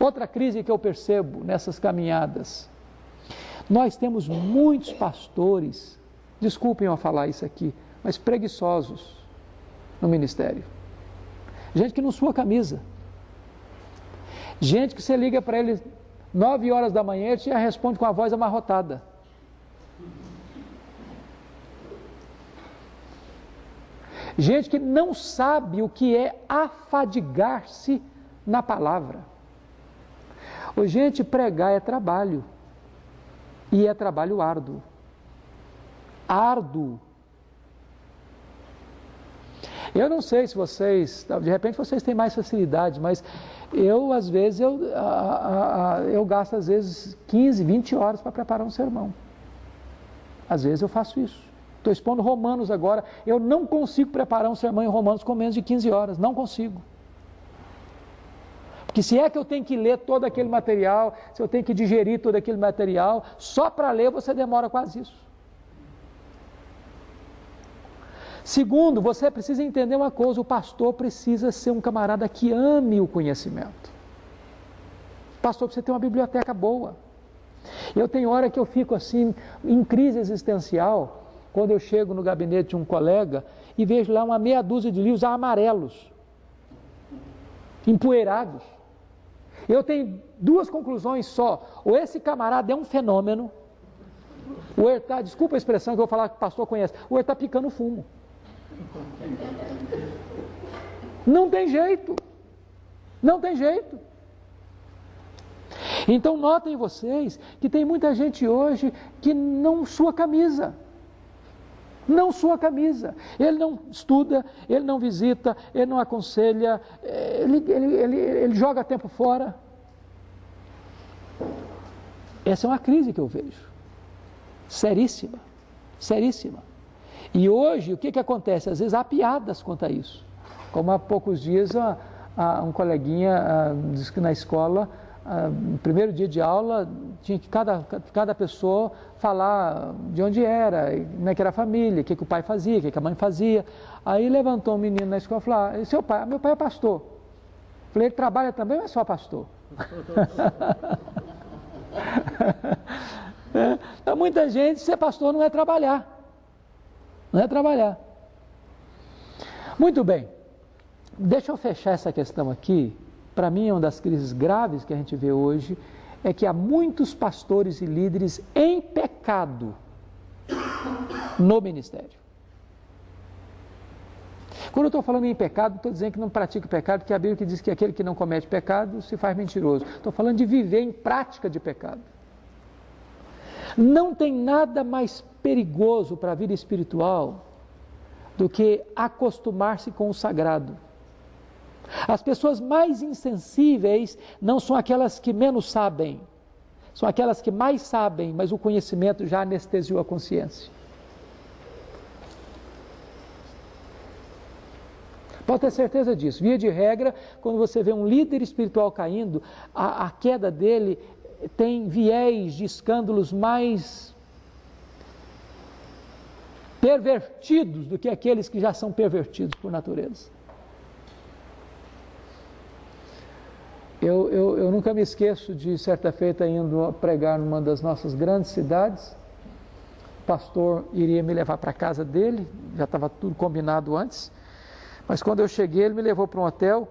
Outra crise que eu percebo nessas caminhadas, nós temos muitos pastores, desculpem eu falar isso aqui, mas preguiçosos no ministério. Gente que não sua camisa. Gente que você liga para ele 9 horas da manhã e já responde com a voz amarrotada. Gente que não sabe o que é afadigar-se na palavra. Gente, pregar é trabalho. E é trabalho árduo. Árduo. Eu não sei se vocês, de repente vocês têm mais facilidade, mas eu, às vezes, eu gasto, às vezes, 15, 20 horas para preparar um sermão. Às vezes eu faço isso. Estou expondo Romanos agora. Eu não consigo preparar um sermão em Romanos com menos de 15 horas. Não consigo. Porque se é que eu tenho que ler todo aquele material, se eu tenho que digerir todo aquele material, só para ler você demora quase isso. Segundo, você precisa entender uma coisa, o pastor precisa ser um camarada que ame o conhecimento. O pastor precisa ter uma biblioteca boa. Eu tenho hora que eu fico assim, em crise existencial, quando eu chego no gabinete de um colega e vejo lá uma meia dúzia de livros amarelos, empoeirados. Eu tenho duas conclusões só. Ou esse camarada é um fenômeno, ou ele está, desculpa a expressão que eu vou falar que o pastor conhece, ou ele está picando fumo. Não tem jeito. Não tem jeito. Então notem vocês que tem muita gente hoje que não sua camisa. Não sua camisa. Ele não estuda, ele não visita, ele não aconselha, ele joga tempo fora. Essa é uma crise que eu vejo. Seríssima, seríssima. E hoje, o que acontece? Às vezes há piadas quanto a isso. Como há poucos dias, um coleguinha disse que na escola, no primeiro dia de aula, tinha que cada pessoa falar de onde era, como é que era a família, o que o pai fazia, o que a mãe fazia. Aí levantou um menino na escola e falou: seu pai? Meu pai é pastor. Falei: ele trabalha também ou é só pastor? Para muita gente, ser pastor não é trabalhar. Não é trabalhar. Muito bem. Deixa eu fechar essa questão aqui. Para mim, uma das crises graves que a gente vê hoje é que há muitos pastores e líderes em pecado no ministério. Quando eu estou falando em pecado, estou dizendo que não pratica o pecado, porque a Bíblia diz que aquele que não comete pecado se faz mentiroso. Estou falando de viver em prática de pecado. Não tem nada mais perigoso para a vida espiritual do que acostumar-se com o sagrado. As pessoas mais insensíveis não são aquelas que menos sabem, são aquelas que mais sabem, mas o conhecimento já anestesiou a consciência. Pode ter certeza disso. Via de regra, quando você vê um líder espiritual caindo, a queda dele tem viés de escândalos mais pervertidos do que aqueles que já são pervertidos por natureza. Eu nunca me esqueço de, certa feita, indo pregar numa das nossas grandes cidades. O pastor iria me levar para a casa dele, já estava tudo combinado antes, mas quando eu cheguei, ele me levou para um hotel,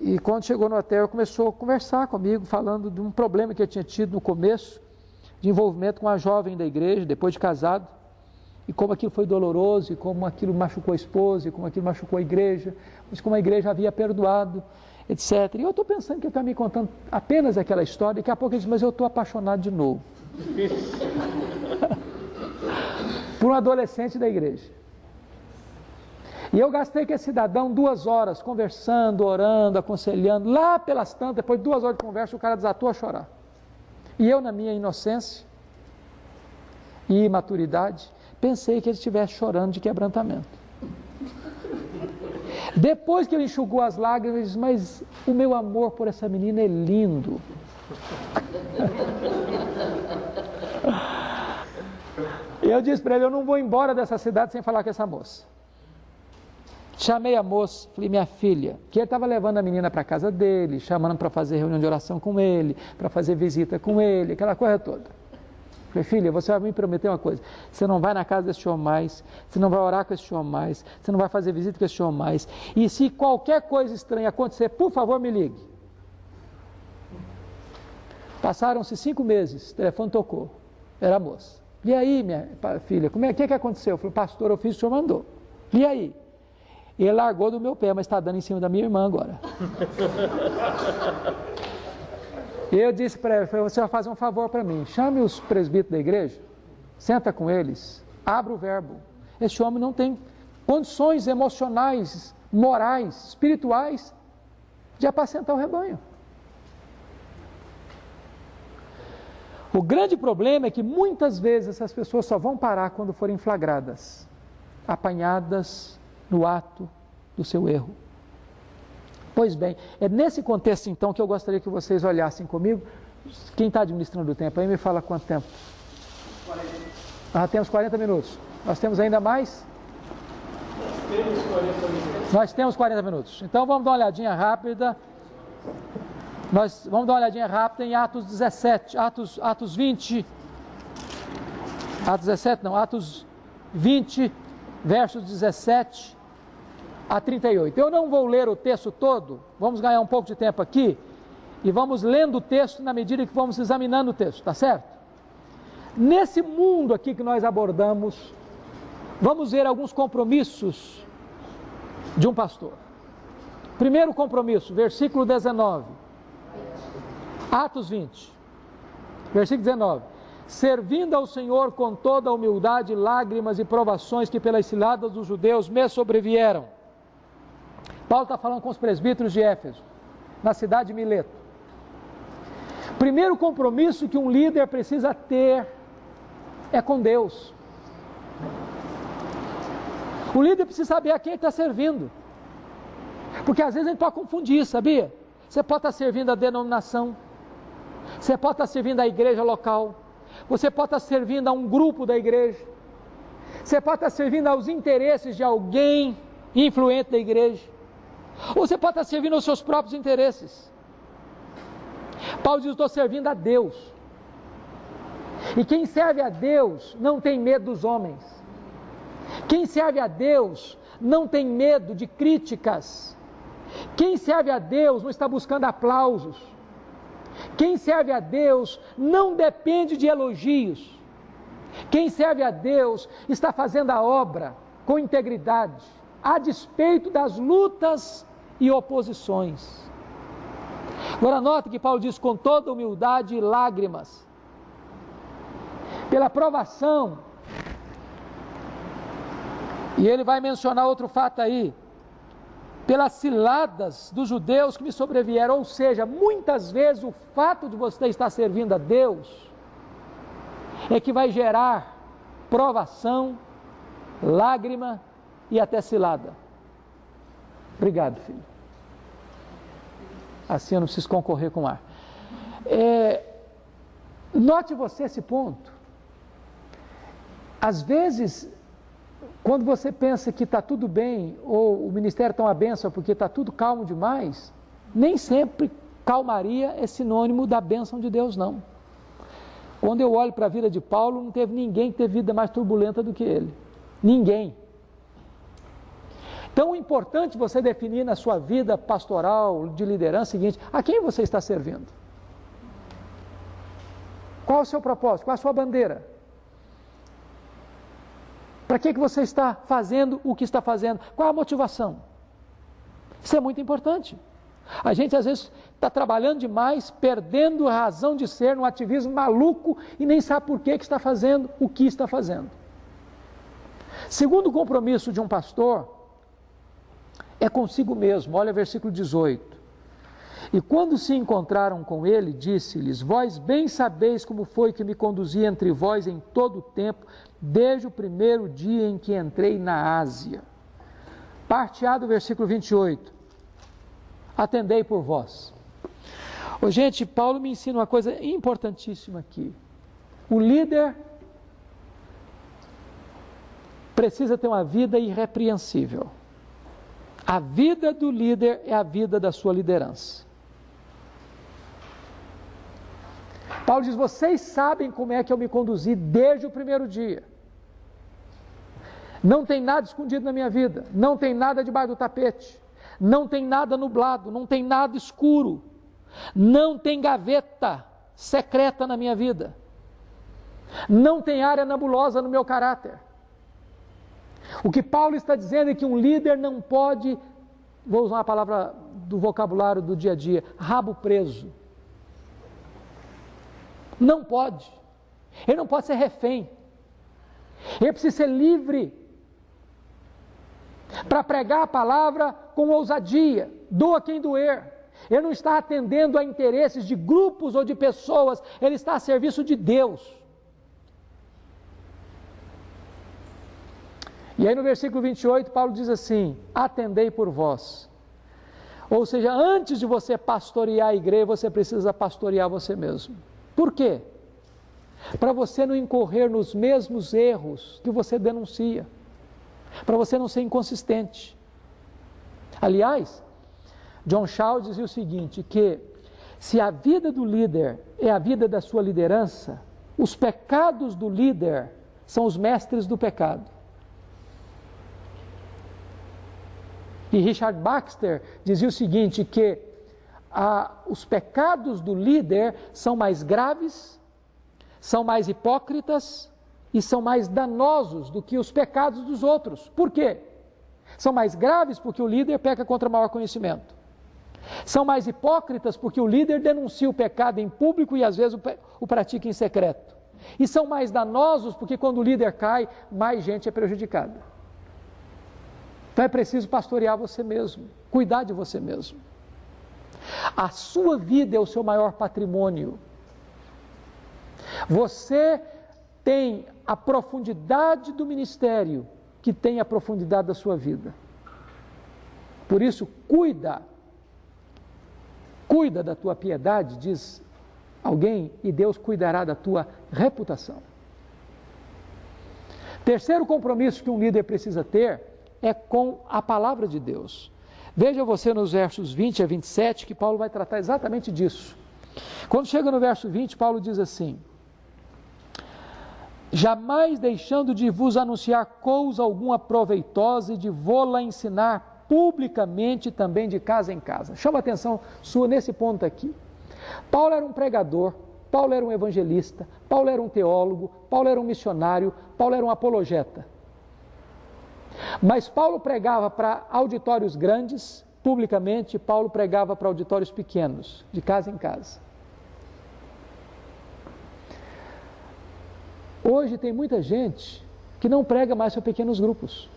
e quando chegou no hotel, começou a conversar comigo, falando de um problema que eu tinha tido no começo, de envolvimento com uma jovem da igreja, depois de casado, e como aquilo foi doloroso, e como aquilo machucou a esposa, e como aquilo machucou a igreja, mas como a igreja havia perdoado, etc. E eu estou pensando que ele está me contando apenas aquela história, e daqui a pouco ele diz: mas eu estou apaixonado de novo. Por um adolescente da igreja. E eu gastei com esse cidadão 2 horas conversando, orando, aconselhando. Lá pelas tantas, depois de 2 horas de conversa, o cara desatou a chorar. E eu, na minha inocência e imaturidade, pensei que ele estivesse chorando de quebrantamento. Depois que ele enxugou as lágrimas, ele disse: mas o meu amor por essa menina é lindo. E eu disse para ele: eu não vou embora dessa cidade sem falar com essa moça. Chamei a moça, falei: minha filha, que ele estava levando a menina para a casa dele, chamando para fazer reunião de oração com ele, para fazer visita com ele, aquela coisa toda. Falei: filha, você vai me prometer uma coisa: você não vai na casa desse homem mais, você não vai orar com esse homem mais, você não vai fazer visita com esse homem mais, e se qualquer coisa estranha acontecer, por favor, me ligue. Passaram-se 5 meses, o telefone tocou, era a moça. E aí, minha filha, o que aconteceu? Eu falei: pastor, eu fiz o que o senhor mandou. E aí? Ele largou do meu pé, mas está dando em cima da minha irmã agora. E eu disse para ele: você vai fazer um favor para mim, chame os presbíteros da igreja, senta com eles, abra o verbo. Esse homem não tem condições emocionais, morais, espirituais de apacentar o rebanho. O grande problema é que muitas vezes essas pessoas só vão parar quando forem flagradas, apanhadas no ato do seu erro. Pois bem, é nesse contexto então que eu gostaria que vocês olhassem comigo. Quem está administrando o tempo aí me fala quanto tempo. 40. Temos 40 minutos. Nós temos ainda mais? Nós temos 40 minutos. Então vamos dar uma olhadinha rápida. Vamos dar uma olhadinha rápida em Atos 17, Atos 20. Atos 17 não, Atos 20, versos 17 a 38. Eu não vou ler o texto todo, vamos ganhar um pouco de tempo aqui, e vamos lendo o texto na medida que vamos examinando o texto, tá certo? Nesse mundo aqui que nós abordamos, vamos ver alguns compromissos de um pastor. Primeiro compromisso, versículo 19, Atos 20, versículo 19. servindo ao Senhor com toda a humildade, lágrimas e provações que pelas ciladas dos judeus me sobrevieram. Paulo está falando com os presbíteros de Éfeso, na cidade de Mileto. Primeiro compromisso que um líder precisa ter é com Deus. O líder precisa saber a quem ele está servindo. Porque às vezes a gente pode confundir, sabia? Você pode estar servindo a denominação, você pode estar servindo a igreja local, você pode estar servindo a um grupo da igreja, você pode estar servindo aos interesses de alguém influente da igreja, ou você pode estar servindo aos seus próprios interesses. Paulo diz: estou servindo a Deus. E quem serve a Deus não tem medo dos homens. Quem serve a Deus não tem medo de críticas. Quem serve a Deus não está buscando aplausos. Quem serve a Deus não depende de elogios. Quem serve a Deus está fazendo a obra com integridade, a despeito das lutas e oposições. Agora note que Paulo diz: com toda humildade e lágrimas, pela provação. E ele vai mencionar outro fato aí: pelas ciladas dos judeus que me sobrevieram. Ou seja, muitas vezes o fato de você estar servindo a Deus é que vai gerar provação, lágrima e até cilada. Obrigado, filho. Assim eu não preciso concorrer com ar. Note você esse ponto. Às vezes, quando você pensa que está tudo bem, ou o ministério está uma bênção porque está tudo calmo demais, nem sempre calmaria é sinônimo da bênção de Deus, não. Quando eu olho para a vida de Paulo, não teve ninguém que teve vida mais turbulenta do que ele. Ninguém. Então, o importante você definir na sua vida pastoral, de liderança, é o seguinte: a quem você está servindo? Qual é o seu propósito? Qual é a sua bandeira? Para que você está fazendo o que está fazendo? Qual é a motivação? Isso é muito importante. A gente às vezes está trabalhando demais, perdendo a razão de ser num ativismo maluco e nem sabe por que está fazendo o que está fazendo. Segundo compromisso de um pastor é consigo mesmo. Olha versículo 18. E quando se encontraram com ele, disse-lhes: vós bem sabeis como foi que me conduzi entre vós em todo o tempo, desde o primeiro dia em que entrei na Ásia. Parte A do versículo 28. Atendei por vós. Gente, Paulo me ensina uma coisa importantíssima aqui. O líder precisa ter uma vida irrepreensível. A vida do líder é a vida da sua liderança. Paulo diz: vocês sabem como é que eu me conduzi desde o primeiro dia. Não tem nada escondido na minha vida, não tem nada debaixo do tapete, não tem nada nublado, não tem nada escuro, não tem gaveta secreta na minha vida, não tem área nebulosa no meu caráter. O que Paulo está dizendo é que um líder não pode, vou usar uma palavra do vocabulário do dia a dia, rabo preso. Não pode. Ele não pode ser refém. Ele precisa ser livre para pregar a palavra com ousadia, doa quem doer. Ele não está atendendo a interesses de grupos ou de pessoas, ele está a serviço de Deus. E aí no versículo 28, Paulo diz assim: atendei por vós. Ou seja, antes de você pastorear a igreja, você precisa pastorear você mesmo. Por quê? Para você não incorrer nos mesmos erros que você denuncia. Para você não ser inconsistente. Aliás, John Shaw dizia o seguinte, que se a vida do líder é a vida da sua liderança, os pecados do líder são os mestres do pecado. E Richard Baxter dizia o seguinte, que os pecados do líder são mais graves, são mais hipócritas e são mais danosos do que os pecados dos outros. Por quê? São mais graves porque o líder peca contra maior conhecimento. São mais hipócritas porque o líder denuncia o pecado em público e às vezes o pratica em secreto. E são mais danosos porque quando o líder cai, mais gente é prejudicada. Então é preciso pastorear você mesmo, cuidar de você mesmo. A sua vida é o seu maior patrimônio. Você tem a profundidade do ministério que tem a profundidade da sua vida. Por isso, cuida da tua piedade, diz alguém, e Deus cuidará da tua reputação. Terceiro compromisso que um líder precisa ter é com a palavra de Deus. Veja você nos versos 20 a 27 que Paulo vai tratar exatamente disso. Quando chega no verso 20, Paulo diz assim: jamais deixando de vos anunciar coisa alguma proveitosa e de vô-la ensinar publicamente também de casa em casa. Chama a atenção sua nesse ponto aqui. Paulo era um pregador, Paulo era um evangelista, Paulo era um teólogo, Paulo era um missionário, Paulo era um apologeta. Mas Paulo pregava para auditórios grandes, publicamente, Paulo pregava para auditórios pequenos, de casa em casa. Hoje tem muita gente que não prega mais para pequenos grupos.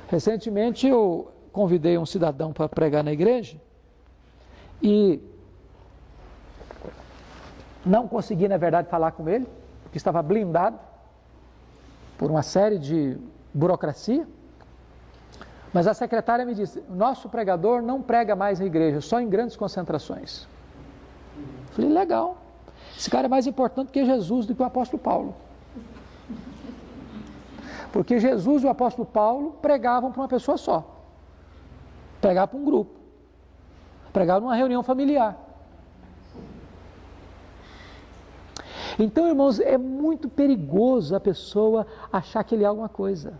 Recentemente eu convidei um cidadão para pregar na igreja e não consegui, na verdade, falar com ele, porque estava blindado por uma série de burocracia. Mas a secretária me disse: nosso pregador não prega mais na igreja, só em grandes concentrações. Eu falei: legal. Esse cara é mais importante que Jesus do que o apóstolo Paulo. Porque Jesus e o apóstolo Paulo pregavam para uma pessoa só. Pregavam para um grupo. Pregavam numa reunião familiar. Então, irmãos, é muito perigoso a pessoa achar que ele é alguma coisa.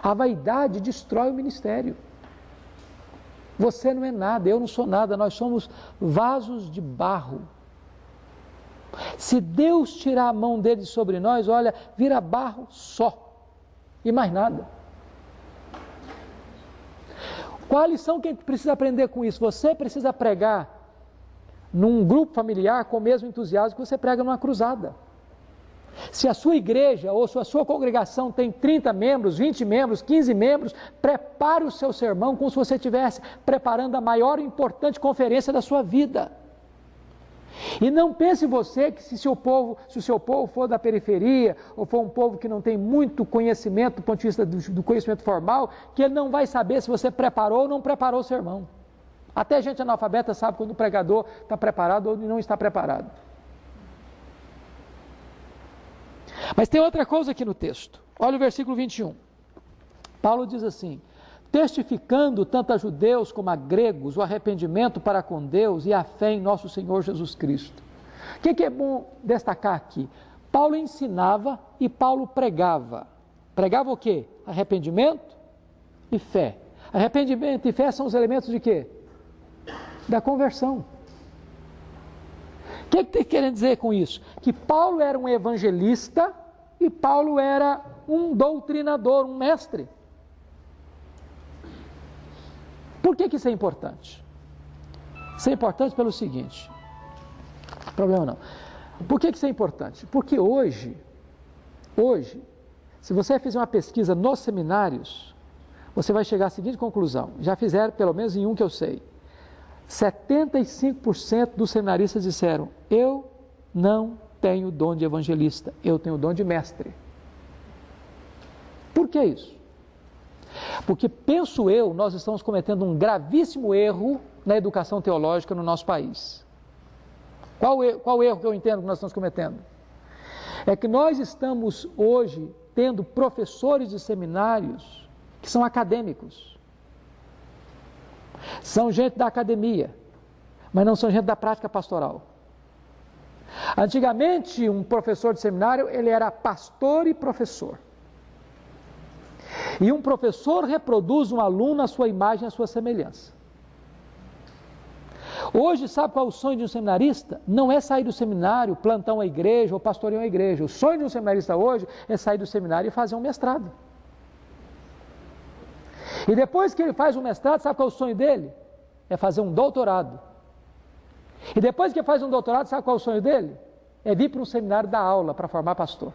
A vaidade destrói o ministério. Você não é nada, eu não sou nada, nós somos vasos de barro. Se Deus tirar a mão dele sobre nós, olha, vira barro só, e mais nada. Qual a lição que a gente precisa aprender com isso? Você precisa pregar num grupo familiar com o mesmo entusiasmo que você prega numa cruzada. Se a sua igreja ou se a sua congregação tem 30 membros, 20 membros, 15 membros, prepare o seu sermão como se você estivesse preparando a maior e importante conferência da sua vida. E não pense você que se o seu povo for da periferia, ou for um povo que não tem muito conhecimento do ponto de vista do conhecimento formal, que ele não vai saber se você preparou ou não preparou o sermão. Até gente analfabeta sabe quando o pregador está preparado ou não está preparado. Mas tem outra coisa aqui no texto. Olha o versículo 21. Paulo diz assim: testificando tanto a judeus como a gregos o arrependimento para com Deus e a fé em nosso Senhor Jesus Cristo. O que é bom destacar aqui? Paulo ensinava e Paulo pregava. Pregava o quê? Arrependimento e fé. Arrependimento e fé são os elementos de quê? Da conversão. O que está querendo dizer com isso? Que Paulo era um evangelista e Paulo era um doutrinador, um mestre. Por que isso é importante? Isso é importante pelo seguinte, problema não. Por que isso é importante? Porque hoje, se você fizer uma pesquisa nos seminários, você vai chegar à seguinte conclusão, já fizeram pelo menos em um que eu sei, 75% dos seminaristas disseram: eu não tenho dom de evangelista, eu tenho dom de mestre. Por que isso? Porque, penso eu, nós estamos cometendo um gravíssimo erro na educação teológica no nosso país. Qual erro que eu entendo que nós estamos cometendo? É que nós estamos hoje tendo professores de seminários que são acadêmicos. São gente da academia, mas não são gente da prática pastoral. Antigamente, um professor de seminário, ele era pastor e professor. E um professor reproduz um aluno à sua imagem, à sua semelhança. Hoje, sabe qual é o sonho de um seminarista? Não é sair do seminário, plantar uma igreja ou pastorear uma igreja. O sonho de um seminarista hoje é sair do seminário e fazer um mestrado. E depois que ele faz um mestrado, sabe qual é o sonho dele? É fazer um doutorado. E depois que faz um doutorado, sabe qual é o sonho dele? É vir para um seminário dar aula para formar pastor.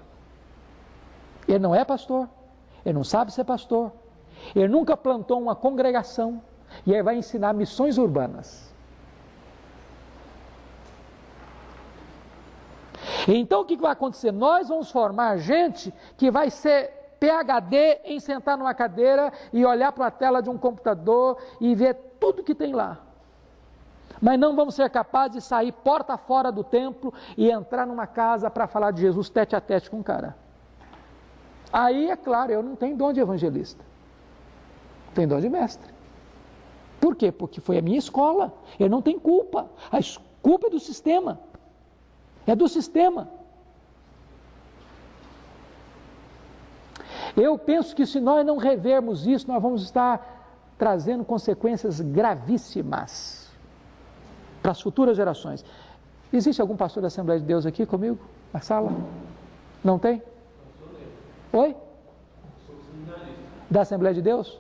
Ele não é pastor, ele não sabe ser pastor, ele nunca plantou uma congregação e ele vai ensinar missões urbanas. Então o que vai acontecer? Nós vamos formar gente que vai ser PhD em sentar numa cadeira e olhar para a tela de um computador e ver tudo que tem lá. Mas não vamos ser capazes de sair porta fora do templo e entrar numa casa para falar de Jesus tete a tete com o cara. Aí, é claro, eu não tenho dom de evangelista. Tenho dom de mestre. Por quê? Porque foi a minha escola. Eu não tenho culpa. A culpa é do sistema. É do sistema. Eu penso que se nós não revermos isso, nós vamos estar trazendo consequências gravíssimas para as futuras gerações. Existe algum pastor da Assembleia de Deus aqui comigo, na sala? Não tem? Oi? Da Assembleia de Deus?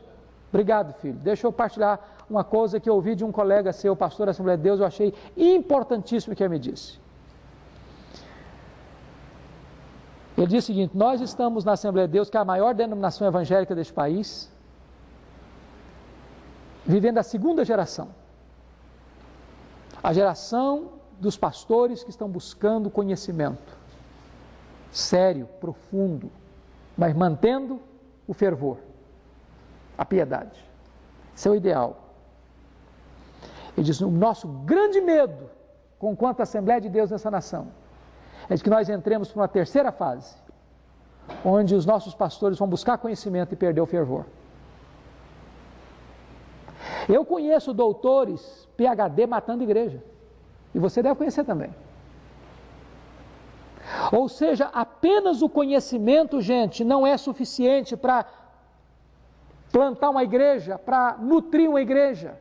Obrigado, filho. Deixa eu partilhar uma coisa que eu ouvi de um colega seu, pastor da Assembleia de Deus, eu achei importantíssimo que ele me disse. Ele disse o seguinte: nós estamos na Assembleia de Deus, que é a maior denominação evangélica deste país, vivendo a segunda geração. A geração dos pastores que estão buscando conhecimento sério, profundo, mas mantendo o fervor, a piedade. Esse é o ideal. Ele diz: o nosso grande medo, quanto à Assembleia de Deus nessa nação, é de que nós entremos para uma terceira fase, onde os nossos pastores vão buscar conhecimento e perder o fervor. Eu conheço doutores, PhD, matando igreja. E você deve conhecer também. Ou seja, apenas o conhecimento, gente, não é suficiente para plantar uma igreja, para nutrir uma igreja,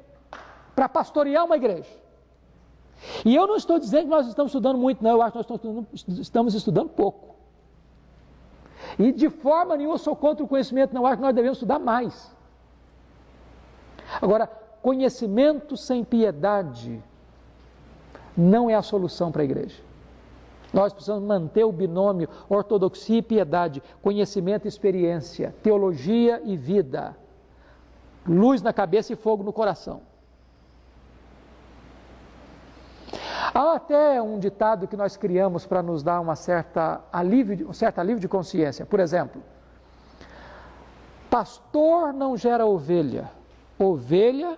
para pastorear uma igreja. E eu não estou dizendo que nós estamos estudando muito, não. Eu acho que nós estamos estudando pouco. E de forma nenhuma eu sou contra o conhecimento, não. Eu acho que nós devemos estudar mais. Agora, conhecimento sem piedade não é a solução para a igreja. Nós precisamos manter o binômio ortodoxia e piedade, conhecimento e experiência, teologia e vida, luz na cabeça e fogo no coração. Há até um ditado que nós criamos para nos dar um certo alívio de consciência. Por exemplo, pastor não gera ovelha, ovelha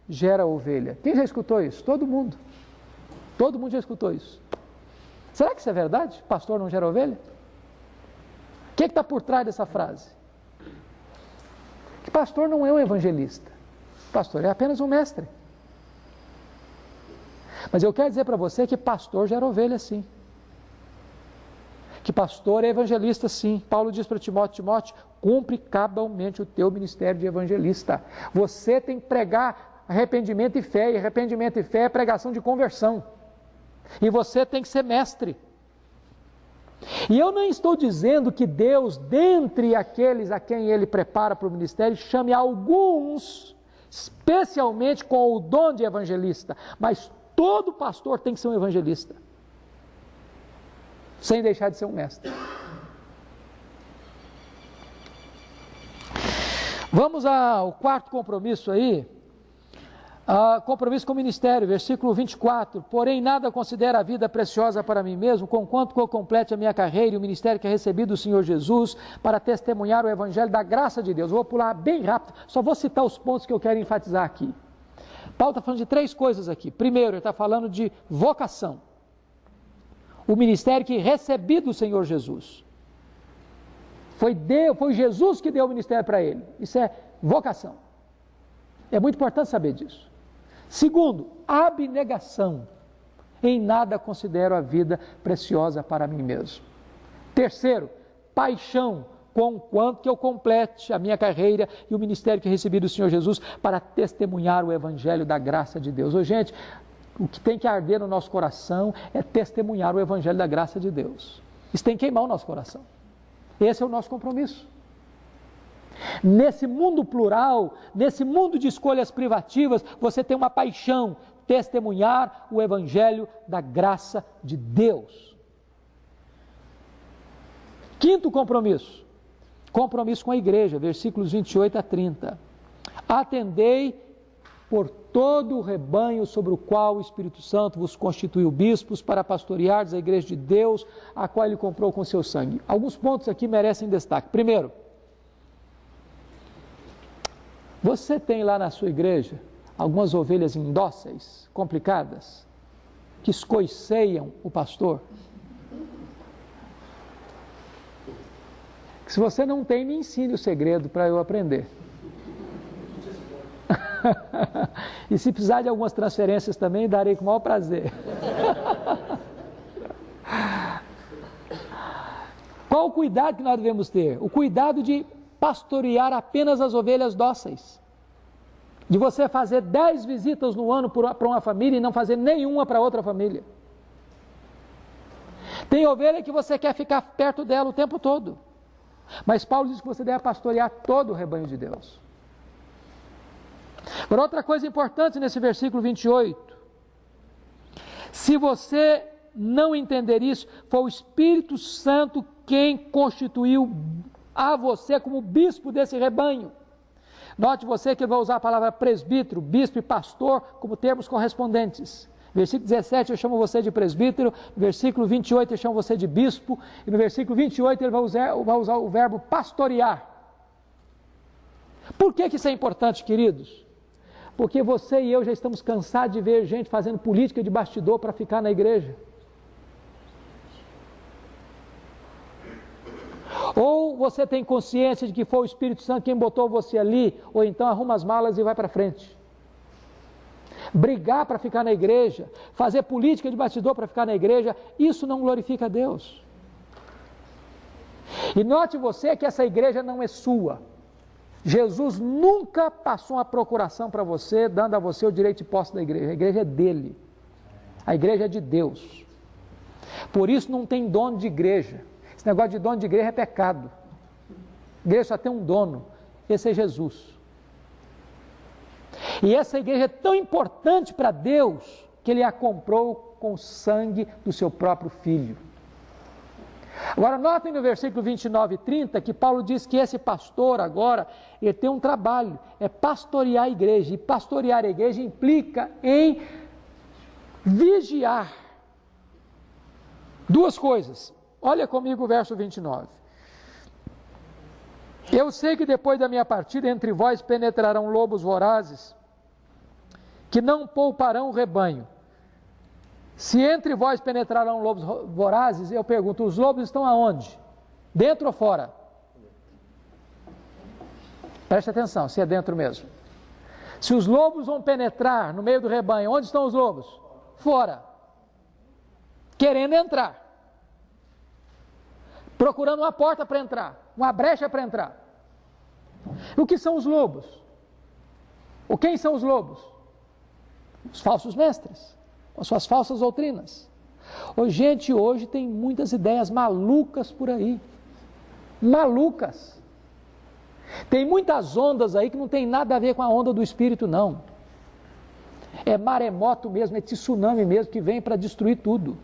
gera ovelha. Quem já escutou isso? Todo mundo. Todo mundo já escutou isso. Será que isso é verdade? Pastor não gera ovelha? O que está por trás dessa frase? Que pastor não é um evangelista. Pastor é apenas um mestre. Mas eu quero dizer para você que pastor gera ovelha sim. Que pastor é evangelista sim. Paulo diz para Timóteo: cumpre cabalmente o teu ministério de evangelista. Você tem que pregar arrependimento e fé é pregação de conversão. E você tem que ser mestre. E eu não estou dizendo que Deus, dentre aqueles a quem Ele prepara para o ministério, chame alguns, especialmente com o dom de evangelista, mas todo pastor tem que ser um evangelista, sem deixar de ser um mestre. Vamos ao quarto compromisso aí. Compromisso com o ministério, versículo 24. Porém, nada considero a vida preciosa para mim mesmo, conquanto que eu complete a minha carreira e o ministério que é recebido do Senhor Jesus, para testemunhar o evangelho da graça de Deus. Eu vou pular bem rápido, só vou citar os pontos que eu quero enfatizar aqui. Paulo está falando de três coisas aqui. Primeiro, ele está falando de vocação. O ministério que é recebido do Senhor Jesus. Foi Jesus que deu o ministério para ele. Isso é vocação. É muito importante saber disso. Segundo, abnegação. Em nada considero a vida preciosa para mim mesmo. Terceiro, paixão, conquanto que eu complete a minha carreira e o ministério que recebi do Senhor Jesus para testemunhar o evangelho da graça de Deus. Ô, gente, o que tem que arder no nosso coração é testemunhar o evangelho da graça de Deus. Isso tem que queimar o nosso coração. Esse é o nosso compromisso. Nesse mundo plural, nesse mundo de escolhas privativas, você tem uma paixão, testemunhar o Evangelho da graça de Deus. Quinto compromisso, compromisso com a igreja, versículos 28 a 30. Atendei por todo o rebanho sobre o qual o Espírito Santo vos constituiu bispos para pastoreardes a igreja de Deus, a qual ele comprou com seu sangue. Alguns pontos aqui merecem destaque. Primeiro, você tem lá na sua igreja algumas ovelhas indóceis, complicadas, que escoiceiam o pastor? Se você não tem, me ensine o segredo para eu aprender. E se precisar de algumas transferências também, darei com o maior prazer. Qual o cuidado que nós devemos ter? O cuidado de pastorear apenas as ovelhas dóceis. De você fazer 10 visitas no ano para uma família e não fazer nenhuma para outra família. Tem ovelha que você quer ficar perto dela o tempo todo. Mas Paulo diz que você deve pastorear todo o rebanho de Deus. Agora, outra coisa importante nesse versículo 28. Se você não entender isso, foi o Espírito Santo quem constituiu a você como bispo desse rebanho. Note você que ele vai usar a palavra presbítero, bispo e pastor como termos correspondentes. Versículo 17 eu chamo você de presbítero, no versículo 28 eu chamo você de bispo, e no versículo 28 ele vai usar o verbo pastorear. Por que isso é importante, queridos? Porque você e eu já estamos cansados de ver gente fazendo política de bastidor para ficar na igreja. Ou você tem consciência de que foi o Espírito Santo quem botou você ali, ou então arruma as malas e vai para frente. Brigar para ficar na igreja, fazer política de bastidor para ficar na igreja, isso não glorifica a Deus. E note você que essa igreja não é sua. Jesus nunca passou uma procuração para você, dando a você o direito de posse da igreja. A igreja é dele. A igreja é de Deus. Por isso não tem dono de igreja. Esse negócio de dono de igreja é pecado. A igreja só tem um dono. Esse é Jesus. E essa igreja é tão importante para Deus que ele a comprou com o sangue do seu próprio Filho. Agora notem no versículo 29 e 30 que Paulo diz que esse pastor agora, ele tem um trabalho, é pastorear a igreja, e pastorear a igreja implica em vigiar. Duas coisas, olha comigo o verso 29. Eu sei que depois da minha partida entre vós penetrarão lobos vorazes, que não pouparão o rebanho. Se entre vós penetrarão lobos vorazes, eu pergunto, os lobos estão aonde? Dentro ou fora? Preste atenção, se é dentro mesmo. Se os lobos vão penetrar no meio do rebanho, onde estão os lobos? Fora. Querendo entrar. Procurando uma porta para entrar, uma brecha para entrar. O que são os lobos? Ou quem são os lobos? Os falsos mestres, com suas falsas doutrinas. Gente, hoje tem muitas ideias malucas por aí. Malucas. Tem muitas ondas aí que não tem nada a ver com a onda do Espírito, não. É maremoto mesmo, é tsunami mesmo, que vem para destruir tudo.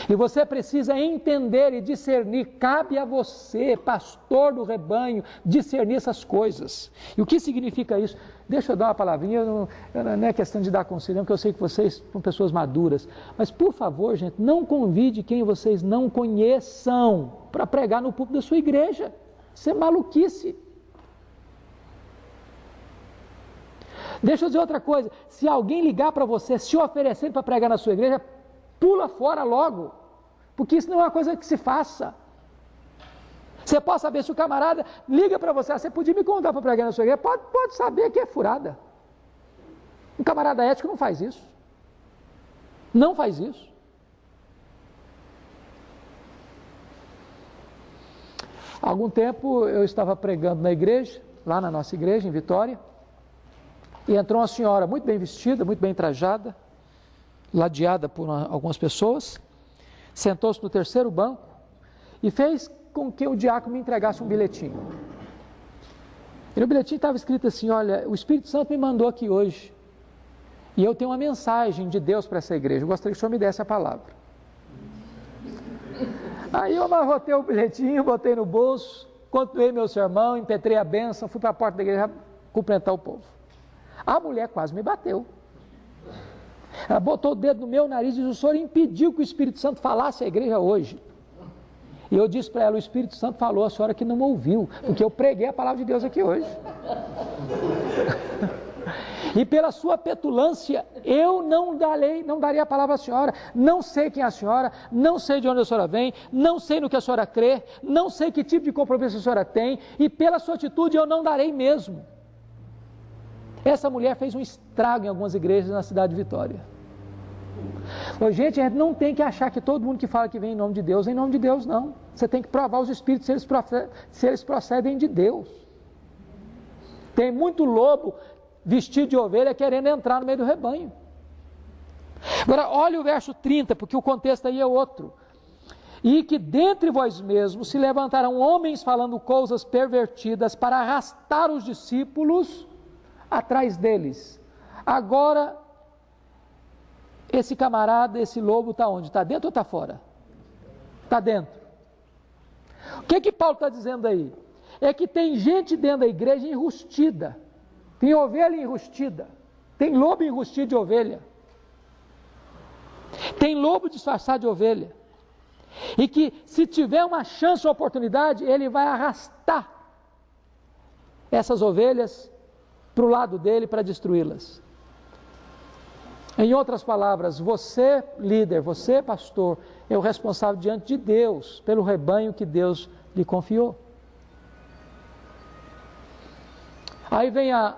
E você precisa entender e discernir, cabe a você, pastor do rebanho, discernir essas coisas. E o que significa isso? Deixa eu dar uma palavrinha, não é questão de dar conselho, porque eu sei que vocês são pessoas maduras. Mas, por favor, gente, não convide quem vocês não conheçam para pregar no púlpito da sua igreja. Isso é maluquice. Deixa eu dizer outra coisa, se alguém ligar para você, se oferecer para pregar na sua igreja, pula fora logo, porque isso não é uma coisa que se faça. Você pode saber se o camarada liga para você, você podia me contar para pregar na sua igreja, pode saber que é furada. Um camarada ético não faz isso. Não faz isso. Há algum tempo eu estava pregando na igreja, lá na nossa igreja, em Vitória, e entrou uma senhora muito bem vestida, muito bem trajada, ladeada por algumas pessoas, sentou-se no terceiro banco e fez com que o diácono me entregasse um bilhetinho. E no bilhetinho estava escrito assim, olha, o Espírito Santo me mandou aqui hoje E eu tenho uma mensagem de Deus para essa igreja, eu gostaria que o senhor me desse a palavra. Aí eu amarrotei o bilhetinho, botei no bolso, continuei meu sermão, impetrei a bênção, fui para a porta da igreja cumprimentar o povo. A mulher quase me bateu. Ela botou o dedo no meu nariz e disse: o senhor impediu que o Espírito Santo falasse à igreja hoje. E eu disse para ela: o Espírito Santo falou, a senhora que não ouviu, porque eu preguei a palavra de Deus aqui hoje. E pela sua petulância, eu não darei a palavra à senhora. Não sei quem é a senhora, não sei de onde a senhora vem, não sei no que a senhora crê, não sei que tipo de compromisso a senhora tem, e pela sua atitude eu não darei mesmo. Essa mulher fez um estrago em algumas igrejas na cidade de Vitória. Gente, a gente não tem que achar que todo mundo que fala que vem em nome de Deus, é em nome de Deus, não. Você tem que provar os espíritos se eles procedem de Deus. Tem muito lobo vestido de ovelha querendo entrar no meio do rebanho. Agora, olha o verso 30, porque o contexto aí é outro. E que dentre vós mesmos se levantarão homens falando coisas pervertidas para arrastar os discípulos atrás deles. Agora, esse camarada, esse lobo está onde? Está dentro ou está fora? Está dentro. O que Paulo está dizendo aí? É que tem gente dentro da igreja enrustida. Tem ovelha enrustida, tem lobo enrustido de ovelha, tem lobo disfarçado de ovelha, e que se tiver uma chance ou oportunidade, ele vai arrastar essas ovelhas para o lado dele para destruí-las. Em outras palavras, você líder, você pastor, é o responsável diante de Deus, pelo rebanho que Deus lhe confiou. Aí vem a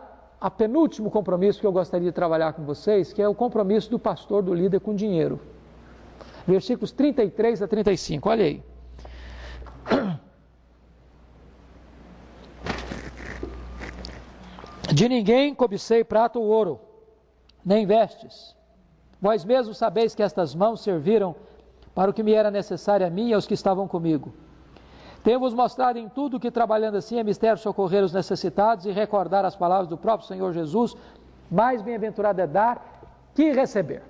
penúltimo compromisso que eu gostaria de trabalhar com vocês, que é o compromisso do pastor, do líder com dinheiro. Versículos 33 a 35, olha aí. De ninguém cobicei prata ou ouro, nem vestes. Vós mesmos sabeis que estas mãos serviram para o que me era necessário a mim e aos que estavam comigo. Tenho-vos mostrado em tudo que, trabalhando assim, é mistério socorrer os necessitados e recordar as palavras do próprio Senhor Jesus: mais bem-aventurado é dar que receber.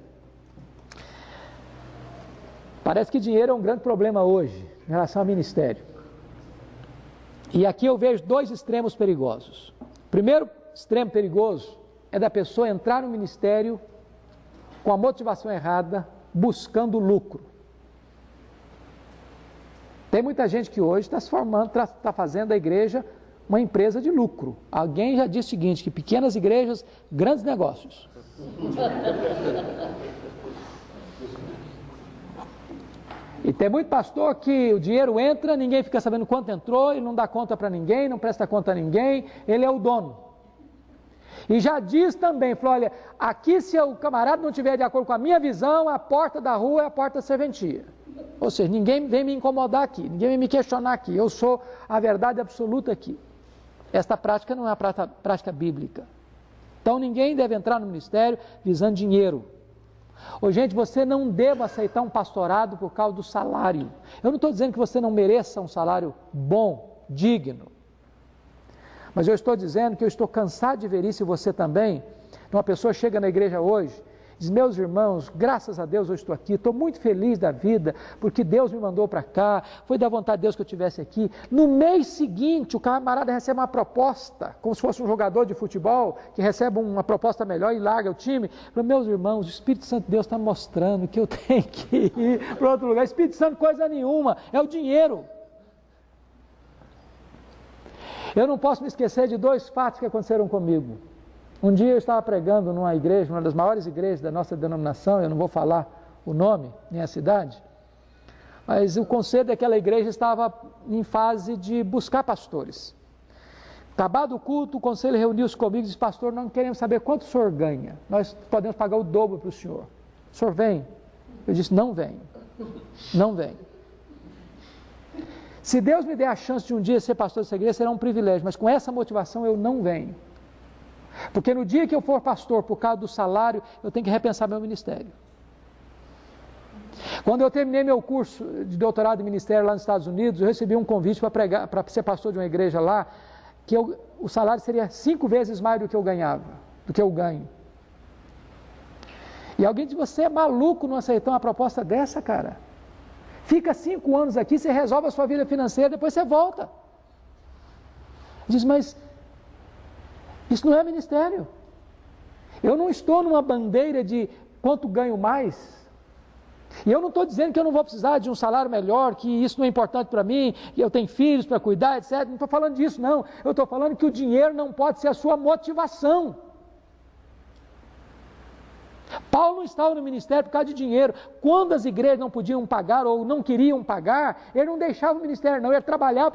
Parece que dinheiro é um grande problema hoje, em relação ao ministério. E aqui eu vejo dois extremos perigosos. O primeiro extremo perigoso é da pessoa entrar no ministério com a motivação errada, buscando lucro. Tem muita gente que hoje está se formando, está fazendo da igreja uma empresa de lucro. Alguém já disse o seguinte, que pequenas igrejas, grandes negócios. E tem muito pastor que o dinheiro entra, ninguém fica sabendo quanto entrou, ele não dá conta para ninguém, não presta conta a ninguém, ele é o dono. E já diz também, falou: olha, aqui se o camarada não tiver de acordo com a minha visão, a porta da rua é a porta da serventia. Ou seja, ninguém vem me incomodar aqui, ninguém vem me questionar aqui, eu sou a verdade absoluta aqui. Esta prática não é a prática bíblica. Então ninguém deve entrar no ministério visando dinheiro. Ô, gente, você não deve aceitar um pastorado por causa do salário. Eu não estou dizendo que você não mereça um salário bom, digno. Mas eu estou dizendo que eu estou cansado de ver isso, e você também. Uma pessoa chega na igreja hoje, diz: meus irmãos, graças a Deus eu estou aqui, estou muito feliz da vida, porque Deus me mandou para cá, foi da vontade de Deus que eu estivesse aqui. No mês seguinte, o camarada recebe uma proposta, como se fosse um jogador de futebol, que recebe uma proposta melhor e larga o time. Fala: meus irmãos, o Espírito Santo de Deus está mostrando que eu tenho que ir para outro lugar. Espírito Santo, coisa nenhuma, é o dinheiro. Eu não posso me esquecer de dois fatos que aconteceram comigo. Um dia eu estava pregando numa igreja, uma das maiores igrejas da nossa denominação, eu não vou falar o nome, nem a cidade, mas o conselho daquela igreja estava em fase de buscar pastores. Acabado o culto, o conselho reuniu-se comigo e disse: pastor, nós queremos saber quanto o senhor ganha, nós podemos pagar o dobro para o senhor. O senhor vem? Eu disse: não venho, não venho. Se Deus me der a chance de um dia ser pastor dessa igreja, será um privilégio, mas com essa motivação eu não venho. Porque no dia que eu for pastor, por causa do salário, eu tenho que repensar meu ministério. Quando eu terminei meu curso de doutorado em ministério lá nos Estados Unidos, eu recebi um convite para pregar, para ser pastor de uma igreja lá, que o salário seria 5 vezes mais do que eu ganhava, do que eu ganho. E alguém diz, você é maluco não aceitar uma proposta dessa, cara? Fica 5 anos aqui, você resolve a sua vida financeira, depois você volta. Diz, mas isso não é ministério. Eu não estou numa bandeira de quanto ganho mais. E eu não estou dizendo que eu não vou precisar de um salário melhor, que isso não é importante para mim, que eu tenho filhos para cuidar, etc. Não estou falando disso, não. Eu estou falando que o dinheiro não pode ser a sua motivação. Paulo não estava no ministério por causa de dinheiro. Quando as igrejas não podiam pagar ou não queriam pagar, ele não deixava o ministério, não. Ele trabalhava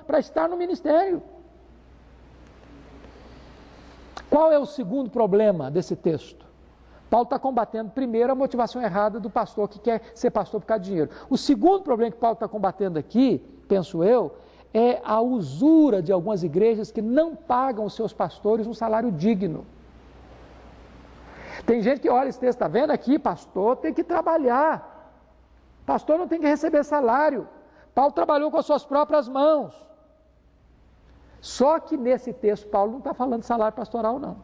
para estar no ministério. Qual é o segundo problema desse texto? Paulo está combatendo primeiro a motivação errada do pastor que quer ser pastor por causa de dinheiro. O segundo problema que Paulo está combatendo aqui, penso eu, é a usura de algumas igrejas que não pagam os seus pastores um salário digno. Tem gente que olha esse texto, está vendo aqui, pastor tem que trabalhar. Pastor não tem que receber salário. Paulo trabalhou com as suas próprias mãos. Só que nesse texto Paulo não está falando de salário pastoral, não.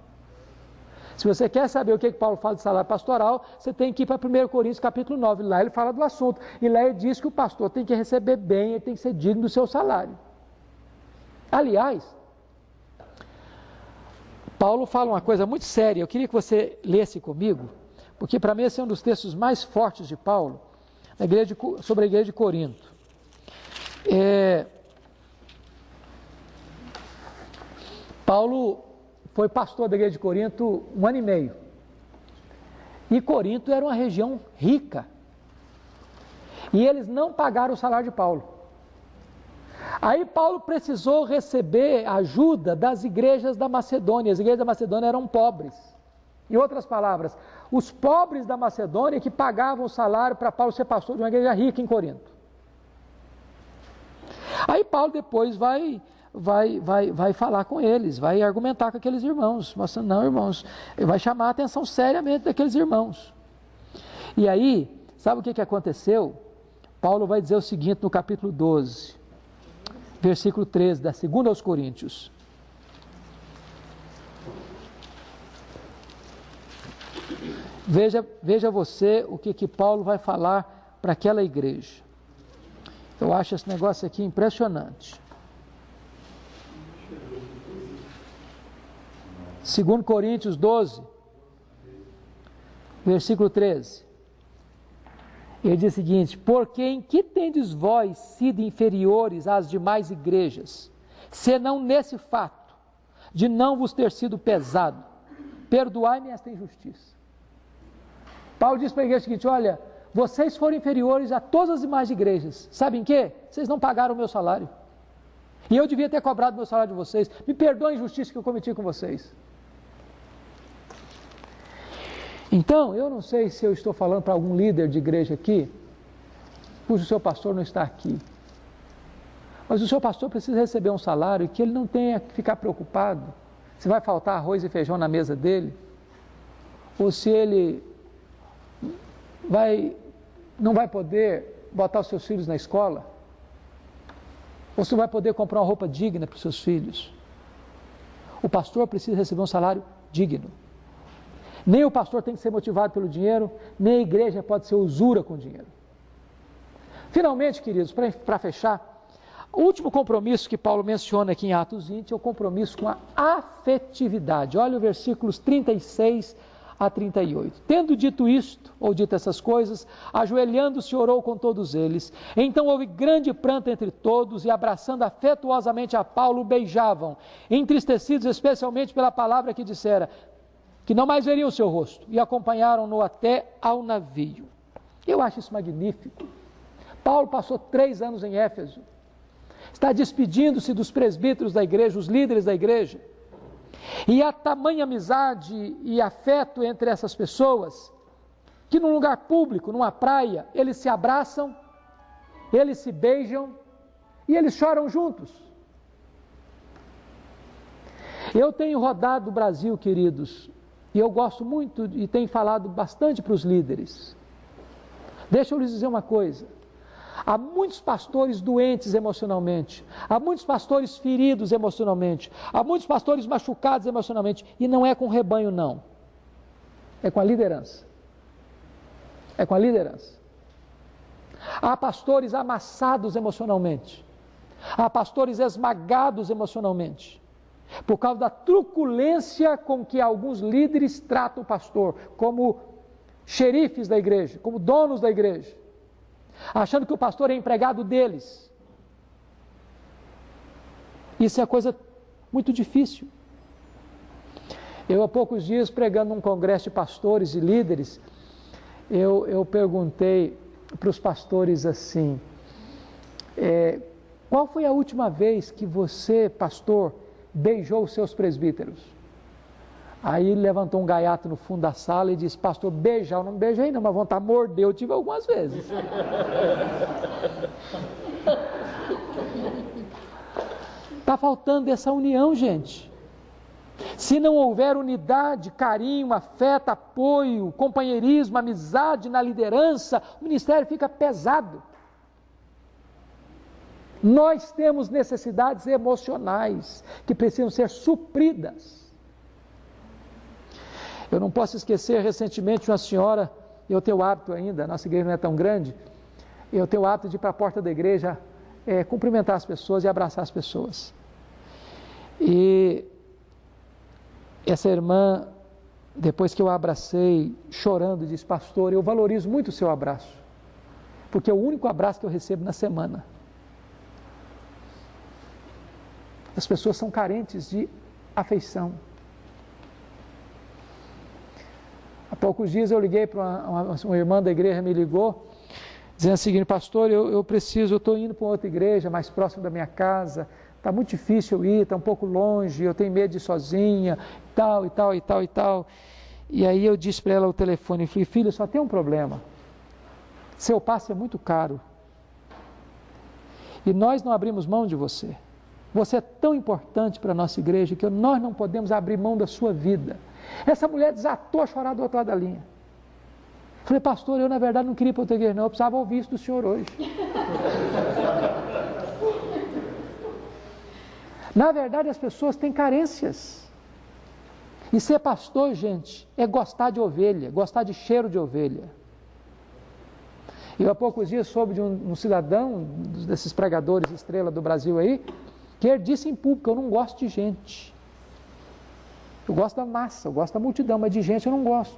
Se você quer saber o que Paulo fala de salário pastoral, você tem que ir para 1 Coríntios capítulo 9, lá ele fala do assunto, e lá ele diz que o pastor tem que receber bem, ele tem que ser digno do seu salário. Aliás, Paulo fala uma coisa muito séria, eu queria que você lesse comigo, porque para mim esse é um dos textos mais fortes de Paulo, sobre a igreja de Corinto. Paulo foi pastor da igreja de Corinto 1 ano e meio. E Corinto era uma região rica. E eles não pagaram o salário de Paulo. Aí Paulo precisou receber ajuda das igrejas da Macedônia. As igrejas da Macedônia eram pobres. Em outras palavras, os pobres da Macedônia que pagavam o salário para Paulo ser pastor de uma igreja rica em Corinto. Aí Paulo depois vai falar com eles, vai argumentar com aqueles irmãos, mostrando, não, irmãos, vai chamar a atenção seriamente daqueles irmãos. E aí, sabe o que aconteceu? Paulo vai dizer o seguinte no capítulo 12, versículo 13, da 2 aos Coríntios. Veja você o que Paulo vai falar para aquela igreja. Eu acho esse negócio aqui impressionante. 2 Coríntios 12, versículo 13. Ele diz o seguinte: porque em que tendes vós sido inferiores às demais igrejas, senão nesse fato, de não vos ter sido pesado? Perdoai-me esta injustiça. Paulo diz para a igreja o seguinte: olha, vocês foram inferiores a todas as demais igrejas. Sabem o quê? Vocês não pagaram o meu salário. E eu devia ter cobrado o meu salário de vocês. Me perdoem a injustiça que eu cometi com vocês. Então, eu não sei se eu estou falando para algum líder de igreja aqui, cujo seu pastor não está aqui. Mas o seu pastor precisa receber um salário que ele não tenha que ficar preocupado se vai faltar arroz e feijão na mesa dele, ou se ele não vai poder botar os seus filhos na escola, ou se não vai poder comprar uma roupa digna para os seus filhos. O pastor precisa receber um salário digno. Nem o pastor tem que ser motivado pelo dinheiro, nem a igreja pode ser usura com dinheiro. Finalmente, queridos, para fechar, o último compromisso que Paulo menciona aqui em Atos 20 é o compromisso com a afetividade. Olha os versículos 36 a 38. Tendo dito isto, ou dito essas coisas, ajoelhando-se orou com todos eles. Então houve grande pranto entre todos, e abraçando afetuosamente a Paulo, o beijavam, entristecidos especialmente pela palavra que dissera, que não mais veriam o seu rosto, e acompanharam-no até ao navio. Eu acho isso magnífico. Paulo passou 3 anos em Éfeso, está despedindo-se dos presbíteros da igreja, os líderes da igreja, e há tamanha amizade e afeto entre essas pessoas, que num lugar público, numa praia, eles se abraçam, eles se beijam, e eles choram juntos. Eu tenho rodado o Brasil, queridos, e eu gosto muito e tenho falado bastante para os líderes. Deixa eu lhes dizer uma coisa. Há muitos pastores doentes emocionalmente, há muitos pastores feridos emocionalmente, há muitos pastores machucados emocionalmente, e não é com o rebanho, não. É com a liderança. é com a liderança. Há pastores amassados emocionalmente. Há pastores esmagados emocionalmente. Por causa da truculência com que alguns líderes tratam o pastor, como xerifes da igreja, como donos da igreja, achando que o pastor é empregado deles. Isso é coisa muito difícil. Eu, há poucos dias, pregando num congresso de pastores e líderes, eu perguntei para os pastores assim, qual foi a última vez que você, pastor, beijou os seus presbíteros? Aí ele levantou um gaiato no fundo da sala e disse, pastor, beijar, eu não beijei não, mas vontade de morder eu tive algumas vezes. Está faltando essa união, gente. Se não houver unidade, carinho, afeto, apoio, companheirismo, amizade na liderança, o ministério fica pesado. Nós temos necessidades emocionais que precisam ser supridas. Eu não posso esquecer, recentemente, uma senhora, eu tenho o hábito ainda, a nossa igreja não é tão grande, eu tenho o hábito de ir para a porta da igreja, cumprimentar as pessoas e abraçar as pessoas. E essa irmã, depois que eu a abracei, chorando, disse, pastor, eu valorizo muito o seu abraço, porque é o único abraço que eu recebo na semana. As pessoas são carentes de afeição. Há poucos dias eu liguei para uma irmã da igreja, me ligou, dizendo o seguinte, pastor, eu estou indo para outra igreja mais próximo da minha casa, está muito difícil eu ir, está um pouco longe, eu tenho medo de ir sozinha, tal, e tal, e tal, e tal. E aí eu disse para ela o telefone, falei, filha, só tem um problema, seu passe é muito caro, e nós não abrimos mão de você. Você é tão importante para a nossa igreja que nós não podemos abrir mão da sua vida. Essa mulher desatou a chorar do outro lado da linha. Falei, pastor, eu na verdade não queria ir para outra igreja não, eu precisava ouvir isso do senhor hoje. Na verdade as pessoas têm carências. E ser pastor, gente, é gostar de ovelha, gostar de cheiro de ovelha. Eu há poucos dias soube de um cidadão, desses pregadores estrela do Brasil aí, que ele disse em público, eu não gosto de gente. Eu gosto da massa, eu gosto da multidão, mas de gente eu não gosto.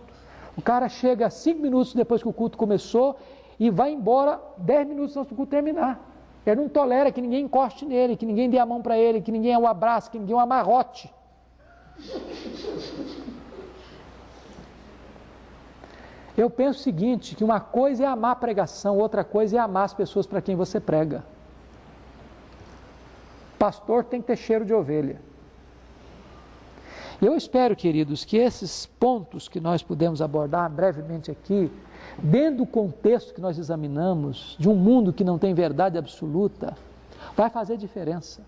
O cara chega 5 minutos depois que o culto começou e vai embora 10 minutos antes do culto terminar. Ele não tolera que ninguém encoste nele, que ninguém dê a mão para ele, que ninguém o abrace, que ninguém o amarrote. Eu penso o seguinte, que uma coisa é amar a pregação, outra coisa é amar as pessoas para quem você prega. Pastor tem que ter cheiro de ovelha. Eu espero, queridos, que esses pontos que nós pudemos abordar brevemente aqui, dentro do contexto que nós examinamos, de um mundo que não tem verdade absoluta, vai fazer diferença.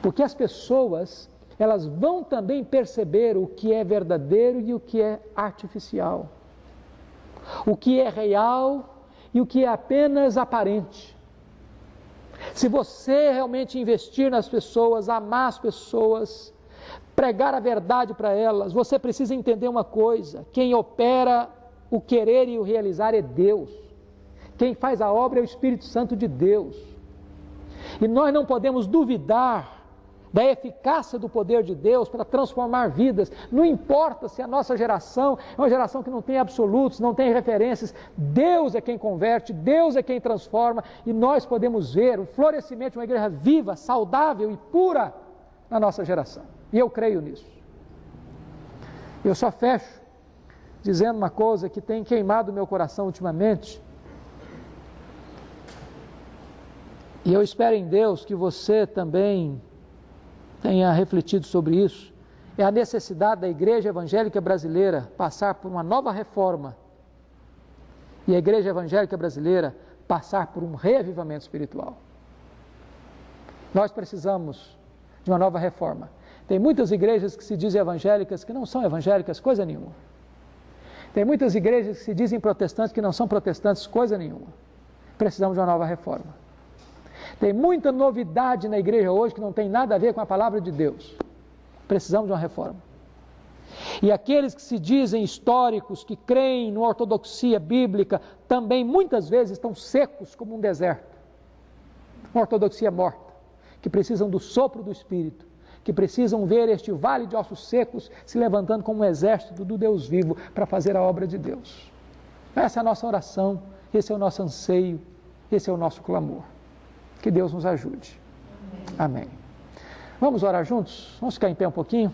Porque as pessoas, elas vão também perceber o que é verdadeiro e o que é artificial. O que é real e o que é apenas aparente. Se você realmente investir nas pessoas, amar as pessoas, pregar a verdade para elas, você precisa entender uma coisa, quem opera o querer e o realizar é Deus. Quem faz a obra é o Espírito Santo de Deus. E nós não podemos duvidar da eficácia do poder de Deus para transformar vidas. Não importa se a nossa geração é uma geração que não tem absolutos, não tem referências. Deus é quem converte, Deus é quem transforma, e nós podemos ver o florescimento de uma igreja viva, saudável e pura na nossa geração. E eu creio nisso. Eu só fecho dizendo uma coisa que tem queimado o meu coração ultimamente. E eu espero em Deus que você também tenha refletido sobre isso. É a necessidade da igreja evangélica brasileira passar por uma nova reforma e a igreja evangélica brasileira passar por um reavivamento espiritual. Nós precisamos de uma nova reforma. Tem muitas igrejas que se dizem evangélicas que não são evangélicas coisa nenhuma. Tem muitas igrejas que se dizem protestantes que não são protestantes coisa nenhuma. Precisamos de uma nova reforma. Tem muita novidade na igreja hoje que não tem nada a ver com a palavra de Deus. Precisamos de uma reforma. E aqueles que se dizem históricos, que creem na ortodoxia bíblica, também muitas vezes estão secos como um deserto. Uma ortodoxia morta, que precisam do sopro do Espírito, que precisam ver este vale de ossos secos se levantando como um exército do Deus vivo para fazer a obra de Deus. Essa é a nossa oração, esse é o nosso anseio, esse é o nosso clamor. Que Deus nos ajude. Amém. Vamos orar juntos? Vamos ficar em pé um pouquinho?